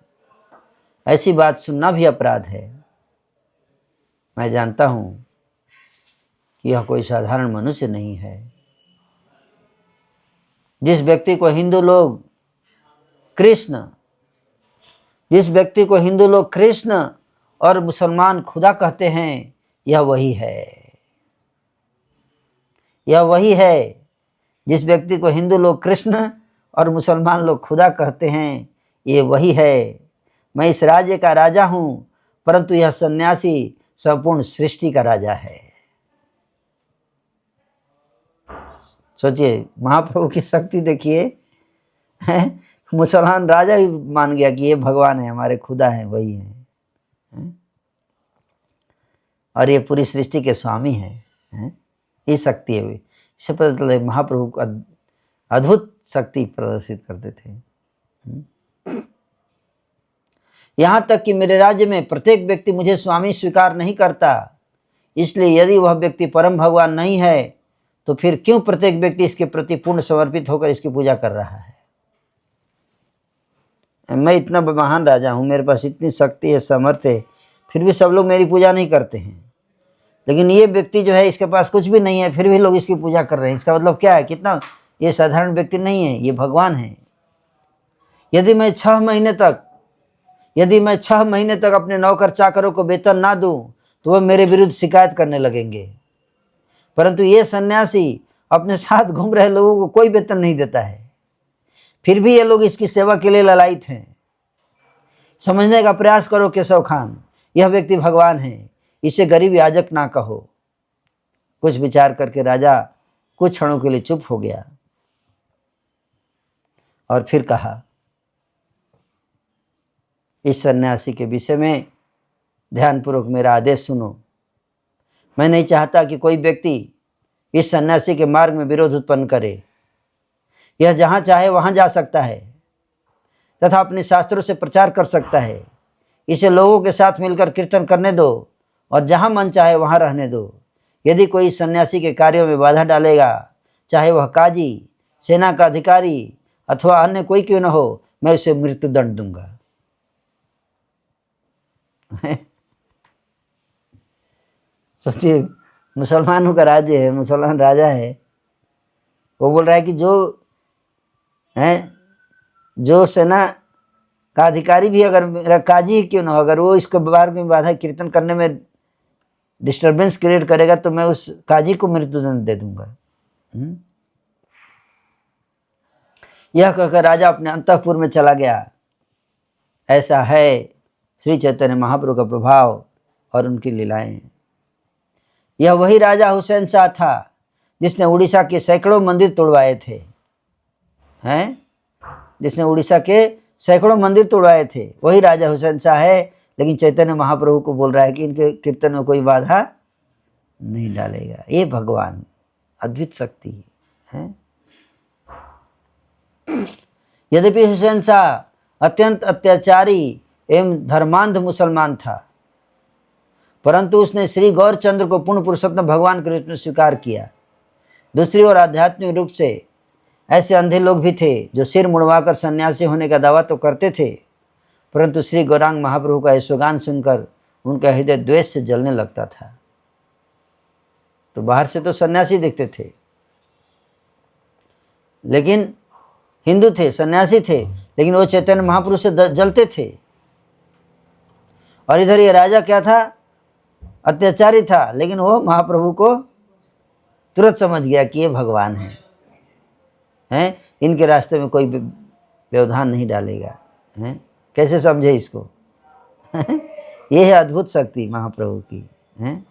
ऐसी बात सुनना भी अपराध है। मैं जानता हूं कि यह कोई साधारण मनुष्य नहीं है। जिस व्यक्ति को हिंदू लोग कृष्ण और मुसलमान खुदा कहते हैं, यह वही है। जिस व्यक्ति को हिंदू लोग कृष्ण और मुसलमान लोग खुदा कहते हैं, ये वही है। मैं इस राज्य का राजा हूं, परंतु यह सन्यासी संपूर्ण सृष्टि का राजा है। सोचिए, महाप्रभु की शक्ति देखिए। मुसलमान राजा भी मान गया कि ये भगवान है, हमारे खुदा हैं, वही है। और ये पूरी सृष्टि के स्वामी हैं। ये शक्ति है। इससे पता चलता है महाप्रभु को अद्भुत शक्ति प्रदर्शित करते थे। यहाँ तक कि मेरे राज्य में प्रत्येक व्यक्ति मुझे स्वामी स्वीकार नहीं करता। इसलिए यदि वह व्यक्ति परम भगवान नहीं है, तो फिर क्यों प्रत्येक व्यक्ति इसके प्रति पूर्ण समर्पित होकर इसकी पूजा कर रहा है? मैं इतना महान राजा हूँ, मेरे पास इतनी शक्ति है, समर्थ है, फिर भी सब लोग मेरी पूजा नहीं करते हैं। लेकिन ये व्यक्ति जो है, इसके पास कुछ भी नहीं है, फिर भी लोग इसकी पूजा कर रहे हैं। इसका मतलब क्या है? कितना ये साधारण व्यक्ति नहीं है, ये भगवान है। यदि मैं 6 महीने तक अपने नौकर चाकरों को वेतन ना दूं, तो वह मेरे विरुद्ध शिकायत करने लगेंगे। परंतु ये सन्यासी अपने साथ घूम रहे लोगों को कोई वेतन नहीं देता है, फिर भी ये लोग इसकी सेवा के लिए ललायित हैं। समझने का प्रयास करो केशव खान, यह व्यक्ति भगवान है, इसे गरीब याजक ना कहो। कुछ विचार करके राजा कुछ क्षणों के लिए चुप हो गया और फिर कहा, इस सन्यासी के विषय में ध्यानपूर्वक मेरा आदेश सुनो। मैं नहीं चाहता कि कोई व्यक्ति इस सन्यासी के मार्ग में विरोध उत्पन्न करे। यह जहां चाहे वहां जा सकता है तथा अपने शास्त्रों से प्रचार कर सकता है। इसे लोगों के साथ मिलकर कीर्तन करने दो और जहां मन चाहे वहां रहने दो। यदि कोई सन्यासी के कार्यों में बाधा डालेगा, चाहे वह काजी, सेना का अधिकारी अथवा अन्य कोई क्यों न हो, मैं उसे मृत्यु दंड दूंगा। सोचिए, मुसलमानों का राज्य है, मुसलमान राजा है, वो बोल रहा है कि जो हैं, जो सेना का अधिकारी भी अगर मेरा काजी ही क्यों ना हो, अगर वो इसको बार में बाधा कीर्तन करने में डिस्टरबेंस क्रिएट करेगा तो मैं उस काजी को मृत्युदंड दे दूंगा। यह कहकर राजा अपने अंतःपुर में चला गया। ऐसा है श्री चैतन्य महाप्रभु का प्रभाव और उनकी लीलाएं। यह वही राजा हुसैन शाह था जिसने उड़ीसा के सैकड़ों मंदिर तोड़वाए थे, हैं, जिसने उड़ीसा के सैकड़ों मंदिर तोड़वाए थे, वही राजा हुसैन शाह है। लेकिन चैतन्य महाप्रभु को बोल रहा है कि इनके कीर्तन में कोई बाधा नहीं डालेगा। ये भगवान अद्भुत शक्ति है। यद्यपि हुसैन शाह अत्यंत अत्याचारी एवं धर्मांध मुसलमान था, परंतु उसने श्री गौरचंद्र को पूर्ण पुरुषोत्तम भगवान के रूप में स्वीकार किया। दूसरी ओर आध्यात्मिक रूप से ऐसे अंधे लोग भी थे जो सिर मुड़वाकर सन्यासी होने का दावा तो करते थे, परंतु श्री गौरांग महाप्रभु का यशोगान सुनकर उनका हृदय द्वेष से जलने लगता था। तो बाहर से तो सन्यासी दिखते थे, लेकिन हिंदू थे, सन्यासी थे, लेकिन वो चैतन्य महाप्रभु से जलते थे। और इधर ये राजा क्या था, अत्याचारी था, लेकिन वो महाप्रभु को तुरंत समझ गया कि ये भगवान हैं, इनके रास्ते में कोई व्यवधान नहीं डालेगा। हैं, कैसे समझे इसको? ये है अद्भुत शक्ति महाप्रभु की। हैं,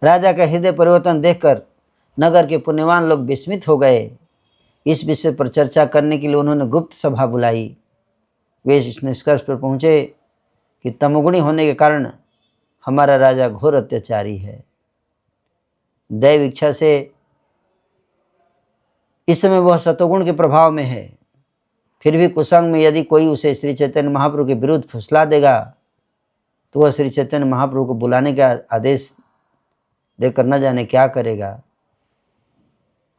राजा का हृदय परिवर्तन देखकर नगर के पुण्यवान लोग विस्मित हो गए। इस विषय पर चर्चा करने के लिए उन्होंने गुप्त सभा बुलाई। वे इस निष्कर्ष पर पहुंचे कि तमोगुणी होने के कारण हमारा राजा घोर अत्याचारी है। दैव इच्छा से इस समय वह सतोगुण के प्रभाव में है। फिर भी कुसंग में यदि कोई उसे श्री चैतन्य महाप्रभु के विरुद्ध फुसला देगा तो वह श्री चैतन्य महाप्रभु को बुलाने का आदेश देकर न जाने क्या करेगा।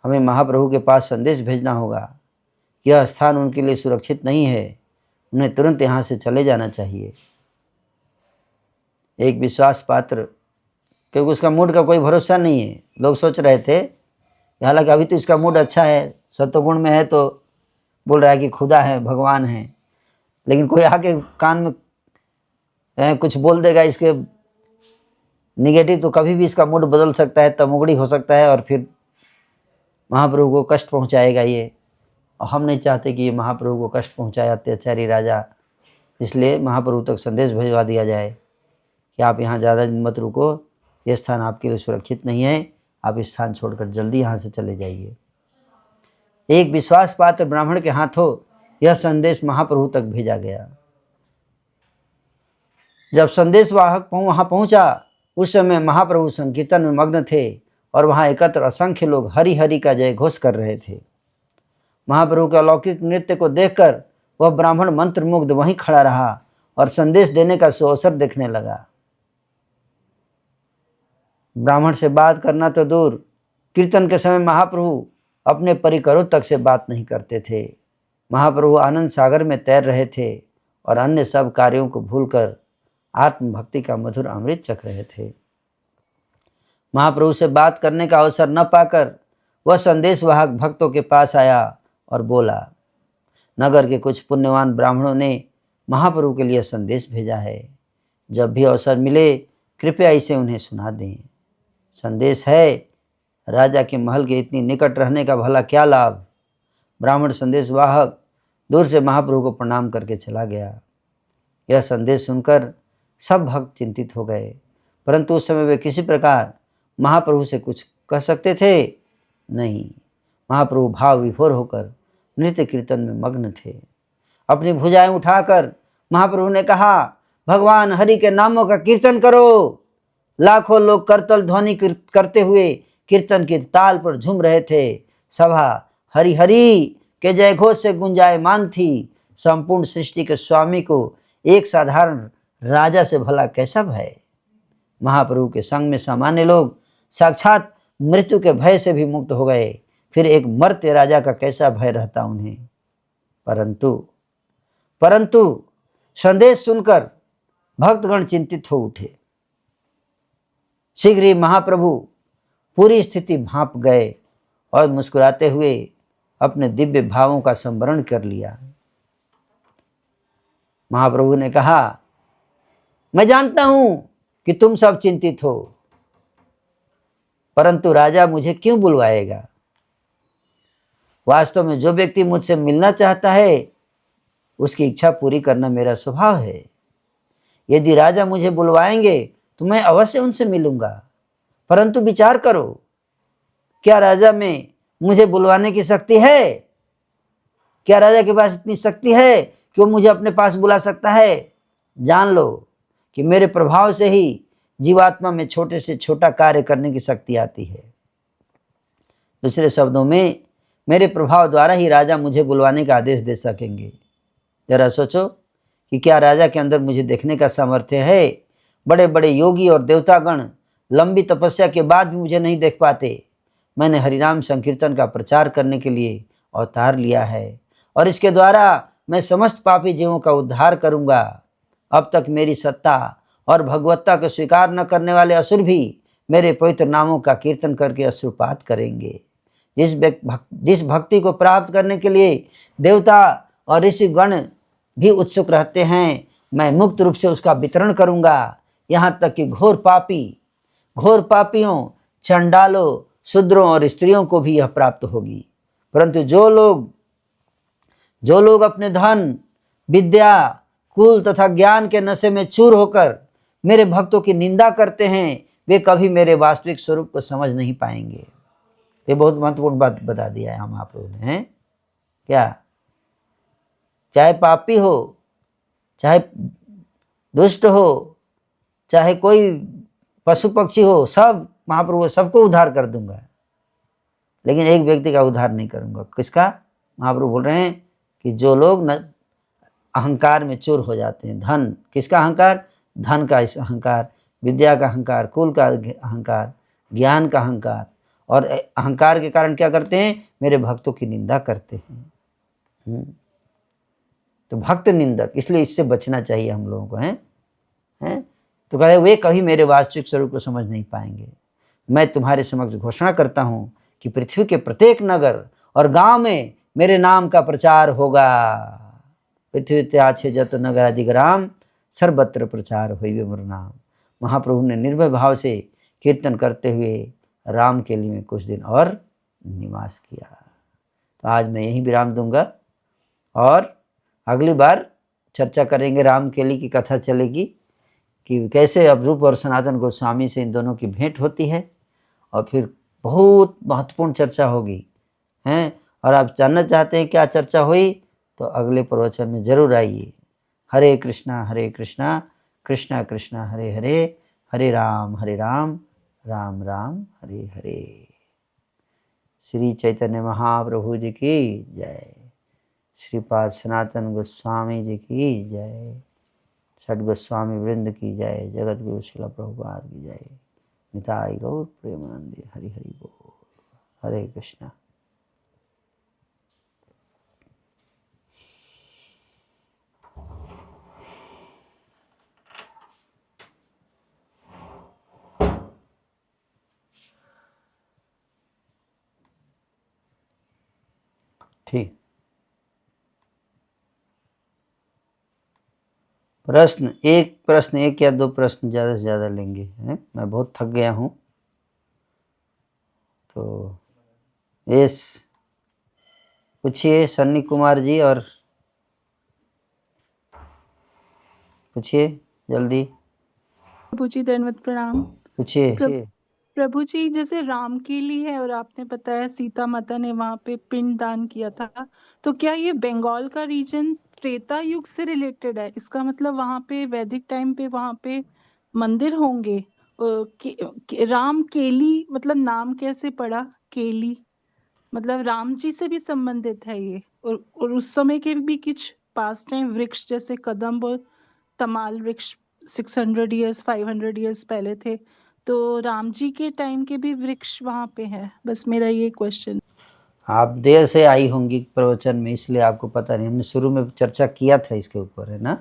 हमें महाप्रभु के पास संदेश भेजना होगा कि यह स्थान उनके लिए सुरक्षित नहीं है, उन्हें तुरंत यहाँ से चले जाना चाहिए। एक विश्वास पात्र, क्योंकि उसका मूड का कोई भरोसा नहीं है। लोग सोच रहे थे, हालांकि अभी तो इसका मूड अच्छा है, सत्वगुण में है, तो बोल रहा है कि खुदा है, भगवान है, लेकिन कोई आके कान में कुछ बोल देगा इसके निगेटिव तो कभी भी इसका मूड बदल सकता है, तमोगुणी हो सकता है और फिर महाप्रभु को कष्ट पहुंचाएगा ये। और हम नहीं चाहते कि ये महाप्रभु को कष्ट पहुंचाए अत्याचारी राजा। इसलिए महाप्रभु तक संदेश भिजवा दिया जाए कि आप यहाँ ज़्यादा दिन मत रुको, ये स्थान आपके लिए सुरक्षित नहीं है, आप इस स्थान छोड़कर जल्दी यहाँ से चले जाइए। एक विश्वास पात्र ब्राह्मण के हाथों यह संदेश महाप्रभु तक भेजा गया। जब संदेश वाहक वहाँ पहुँचा उस समय महाप्रभु संकीर्तन में मग्न थे और वहाँ एकत्र असंख्य लोग हरि हरि का जय घोष कर रहे थे। महाप्रभु के अलौकिक नृत्य को देखकर वह ब्राह्मण मंत्रमुग्ध वहीं खड़ा रहा और संदेश देने का सुअवसर देखने लगा। ब्राह्मण से बात करना तो दूर, कीर्तन के समय महाप्रभु अपने परिकरों तक से बात नहीं करते थे। महाप्रभु आनंद सागर में तैर रहे थे और अन्य सब कार्यों को भूलकर आत्मभक्ति का मधुर अमृत चख रहे थे। महाप्रभु से बात करने का अवसर न पाकर वह संदेशवाहक भक्तों के पास आया और बोला, नगर के कुछ पुण्यवान ब्राह्मणों ने महाप्रभु के लिए संदेश भेजा है। जब भी अवसर मिले कृपया इसे उन्हें सुना दें। संदेश है, राजा के महल के इतनी निकट रहने का भला क्या लाभ। ब्राह्मण संदेशवाहक दूर से महाप्रभु को प्रणाम करके चला गया। यह संदेश सुनकर सब भक्त चिंतित हो गए, परंतु उस समय वे किसी प्रकार महाप्रभु से कुछ कह सकते थे नहीं। महाप्रभु भाव विभोर होकर नृत्य कीर्तन में मग्न थे। अपनी भुजाएं उठाकर महाप्रभु ने कहा, भगवान हरि के नामों का कीर्तन करो। लाखों लोग करतल ध्वनि करते हुए कीर्तन की ताल पर झूम रहे थे। सभा हरि हरि के जय घोष से गुंजायमान थी। संपूर्ण सृष्टि के स्वामी को एक साधारण राजा से भला कैसा भय। महाप्रभु के संग में सामान्य लोग साक्षात मृत्यु के भय से भी मुक्त हो गए, फिर एक मर्त्य राजा का कैसा भय रहता उन्हें। परंतु संदेश सुनकर भक्तगण चिंतित हो उठे। शीघ्र ही महाप्रभु पूरी स्थिति भांप गए और मुस्कुराते हुए अपने दिव्य भावों का संवरण कर लिया। महाप्रभु ने कहा, मैं जानता हूं कि तुम सब चिंतित हो, परंतु राजा मुझे क्यों बुलवाएगा? वास्तव में जो व्यक्ति मुझसे मिलना चाहता है उसकी इच्छा पूरी करना मेरा स्वभाव है। यदि राजा मुझे बुलवाएंगे तो मैं अवश्य उनसे मिलूंगा, परंतु विचार करो, क्या राजा में मुझे बुलवाने की शक्ति है? क्या राजा के पास इतनी शक्ति है कि वो मुझे अपने पास बुला सकता है? जान लो कि मेरे प्रभाव से ही जीवात्मा में छोटे से छोटा कार्य करने की शक्ति आती है। दूसरे शब्दों में, मेरे प्रभाव द्वारा ही राजा मुझे बुलवाने का आदेश दे सकेंगे। जरा सोचो कि क्या राजा के अंदर मुझे देखने का सामर्थ्य है? बड़े बड़े योगी और देवतागण लंबी तपस्या के बाद भी मुझे नहीं देख पाते। मैंने हरिनाम संकीर्तन का प्रचार करने के लिए अवतार लिया है और इसके द्वारा मैं समस्त पापी जीवों का उद्धार करूंगा। अब तक मेरी सत्ता और भगवत्ता को स्वीकार न करने वाले असुर भी मेरे पवित्र नामों का कीर्तन करके अश्रुपात करेंगे। जिस भक्ति को प्राप्त करने के लिए देवता और ऋषि गण भी उत्सुक रहते हैं, मैं मुक्त रूप से उसका वितरण करूंगा। यहाँ तक कि घोर पापियों, चंडालों, शूद्रों और स्त्रियों को भी यह प्राप्त होगी। परंतु जो लोग अपने धन, विद्या, कुल तथा ज्ञान के नशे में चूर होकर मेरे भक्तों की निंदा करते हैं, वे कभी मेरे वास्तविक स्वरूप को समझ नहीं पाएंगे। ये बहुत महत्वपूर्ण बात बता दिया है हम आप लोगों ने, हैं क्या? चाहे पापी हो, चाहे दुष्ट हो, चाहे कोई पशु पक्षी हो, सब महाप्रभु सबको उद्धार कर दूंगा, लेकिन एक व्यक्ति का उद्धार नहीं करूंगा। किसका? महाप्रभु बोल रहे हैं कि जो लोग अहंकार में चूर हो जाते हैं। धन, किसका अहंकार? धन का इस अहंकार, विद्या का अहंकार, कुल का अहंकार, ज्ञान का अहंकार, और अहंकार के कारण क्या करते हैं? मेरे भक्तों की निंदा करते हैं। तो भक्त निंदक, इसलिए इससे बचना चाहिए हम लोगों को, हैं? तो कहते वे कभी मेरे वास्तविक स्वरूप को समझ नहीं पाएंगे। मैं तुम्हारे समक्ष घोषणा करता हूं कि पृथ्वी के प्रत्येक नगर और गांव में मेरे नाम का प्रचार होगा। पृथ्वी त्याचे जत नगर आदि ग्राम, सर्वत्र प्रचार होइबे मोर नाम। महाप्रभु ने निर्भय भाव से कीर्तन करते हुए राम केली में कुछ दिन और निवास किया। तो आज मैं यही विराम दूंगा और अगली बार चर्चा करेंगे। राम केली की कथा चलेगी कि कैसे अवधूत और सनातन गोस्वामी से इन दोनों की भेंट होती है, और फिर बहुत महत्वपूर्ण चर्चा होगी, हैं? और आप जानना चाहते हैं क्या चर्चा हुई, तो अगले प्रवचन में जरूर आइए। हरे कृष्णा कृष्णा कृष्णा हरे हरे, हरे राम राम राम हरे हरे। श्री चैतन्य महाप्रभु जी की जय। श्रीपाद सनातन गोस्वामी जी की जय। छठ गोस्वामी वृंद की जय। जगत गुरु श्रील प्रभुपाद की जय। निताई गौर प्रेमानंदी। हरि हरि बोल। हरे कृष्णा। ठीक। प्रश्न एक या दो प्रश्न ज़्यादा से ज़्यादा लेंगे, हैं? मैं बहुत थक गया हूँ। तो यस, पूछिए सन्नी कुमार जी, और पूछिए जल्दी। प्रभु जी दंडवत प्रणाम। पूछिए। प्रभु जी, जैसे राम केली है और आपने बताया सीता माता ने वहां पे पिंड दान किया था, तो क्या ये बंगाल का रीजन त्रेता युग से रिलेटेड है? इसका मतलब वहां पे वैदिक टाइम पे वहां पे मंदिर होंगे। राम केली मतलब नाम कैसे पड़ा? केली मतलब राम जी से भी संबंधित है ये? और उस समय के भी कुछ पास टाइम वृक्ष जैसे कदम्ब और तमाल वृक्ष 600 ईयर्स 500 ईयर्स पहले थे, तो राम जी के टाइम के भी वृक्ष वहां पे है? बस मेरा ये क्वेश्चन। आप देर से आई होंगी प्रवचन में, इसलिए आपको पता नहीं। हमने शुरू में चर्चा किया था इसके ऊपर, है ना?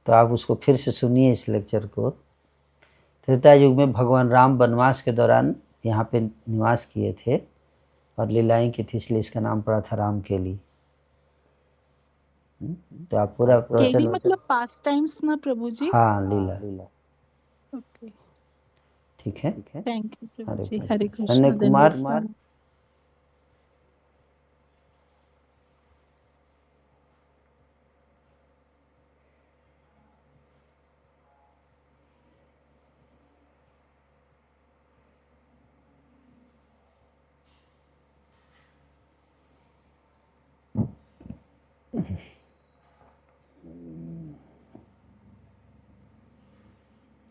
तो आप उसको फिर से सुनिए, इस लेक्चर को। त्रेता युग में भगवान राम वनवास के दौरान यहाँ पे निवास किए थे और लीलाएं की थी, इसलिए इसका नाम पड़ा था रामकेली। तो आप पूरा केली प्रवचन, मतलब पास टाइम्स ना प्रभु जी? हाँ लीला, ओके, ठीक है। थैंक यू प्रभु हरे जी। कृष्ण। हरे संजय कृष्णा, कुमार, दंडवत प्रणाम।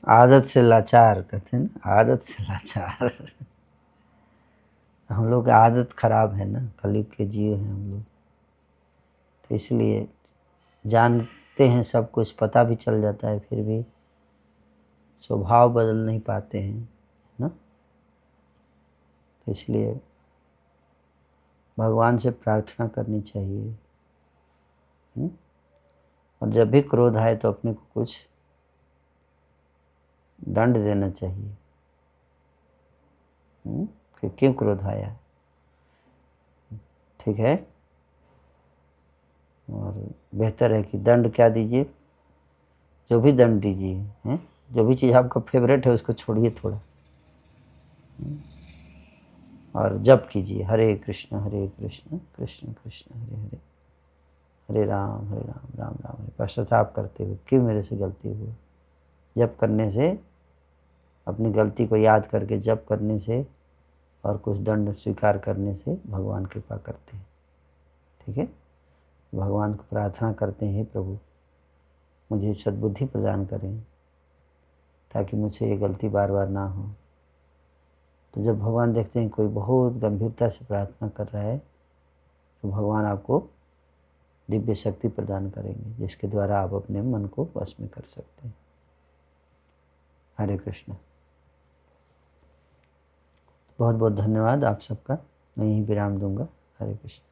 आदत से लाचार कहते हैं ना, आदत से लाचार। हम लोग की आदत खराब है ना, कलयुग के जीव हैं हम लोग, तो इसलिए जानते हैं सब कुछ, पता भी चल जाता है, फिर भी स्वभाव बदल नहीं पाते हैं ना। तो इसलिए भगवान से प्रार्थना करनी चाहिए। और जब भी क्रोध आए तो अपने को कुछ दंड देना चाहिए कि क्यों क्रोध आया, ठीक है। और बेहतर है कि दंड क्या दीजिए, जो भी दंड दीजिए हैं, जो भी चीज़ आपका फेवरेट है उसको छोड़िए थोड़ा, और जप कीजिए हरे कृष्ण कृष्ण कृष्ण हरे हरे, हरे राम राम राम हरे। पश्चाताप करते हुए क्यों मेरे से गलती हुई। जप करने से, अपनी गलती को याद करके जप करने से और कुछ दंड स्वीकार करने से भगवान कृपा करते हैं, ठीक है। भगवान को प्रार्थना करते हैं, प्रभु मुझे सद्बुद्धि प्रदान करें ताकि मुझसे ये गलती बार बार ना हो। तो जब भगवान देखते हैं कोई बहुत गंभीरता से प्रार्थना कर रहा है, तो भगवान आपको दिव्य शक्ति प्रदान करेंगे, जिसके द्वारा आप अपने मन को वश में कर सकते हैं। हरे कृष्ण। बहुत बहुत धन्यवाद आप सबका। मैं यहीं विराम दूंगा। हरे कृष्ण।